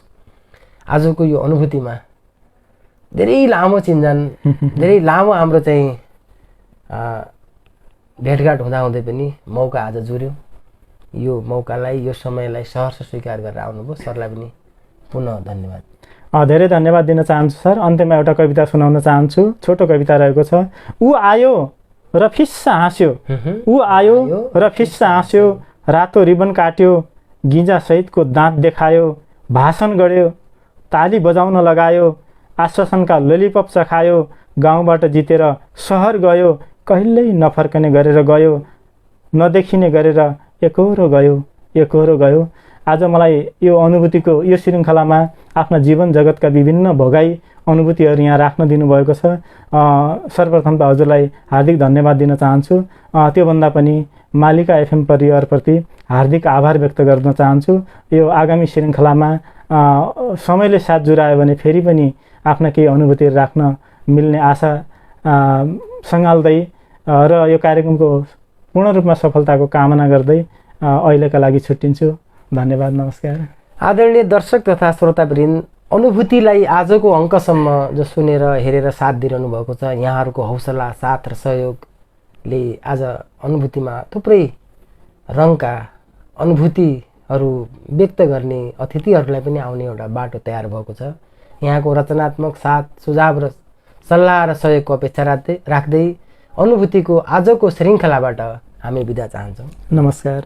आजको यो अनुभूतिमा धेरै लामो चिन्जान धेरै लामो हाम्रो चाहिँ भेटघाट हुँदाहुँदै पनि मौका आज जुर्यो यो मौकालाई यो समयलाई सहर्ष स्वीकार गरेर आउनुभयो सरलाई पनि पुनः धन्यवाद धेरै धन्यवाद दिन चाहन्छु सर अन्त्यमा एउटा कविता सुनाउन चाहन्छु छोटो कविता रहेको छ ऊ आयो र फिस्सा हाँस्यो रातो रिबन काट्यो गिजा सहितको दाँत देखायो भाषण गर्यो ताली बजाउन लगायो आश्वासनका ललिपप चखायो गाउँबाट जितेर सहर गयो कहिल्यै नफर्कने गरेर गयो नदेखिने गरेर एकहोरो गयो आज मलाई यो अनुभूतिको यो श्रृङ्खलामा आफ्ना जीवन जगतका विभिन्न भोगाई अनुभूतिहरू यहाँ राख्न दिनुभएको छ सर्वप्रथम त हजुरलाई हार्दिक धन्यवाद दिन चाहन्छु त्योभन्दा पनि मालिका एफएम परिवारप्रति हार्दिक आभार व्यक्त गर्न चाहन्छु यो आगामी श्रृङ्खलामा समयले साथ जुरायो भने फेरि पनि आफ्ना केही अनुभूतिहरू राख्न मिल्ने आशा सँगाल्दै र यो कार्यक्रमको पूर्ण रूपमा सफलताको कामना गर्दै अहिलेका लागि छुट्टिन्छु धन्यवाद नमस्कार आदरणीय दर्शक तथा श्रोतावृन्द अनुभूतिलाई आजको अङ्कसम्म जो सुनेर हेरेर साथ दिइरहनु भएको छ यहाँहरूको हौसला साथ र सहयोगले आज अनुभूतिमा थुप्रै रङका अनुभूतिहरू व्यक्त गर्ने अतिथिहरूलाई पनि आउने एउटा बाटो तयार भएको छ यहाँको रचनात्मक साथ सुझाव र सल्लाह र सहयोगको अपेक्षा राख्दै अनुभूतिको आजको श्रृङ्खलाबाट हामी बिदा चाहन्छौँ। नमस्कार।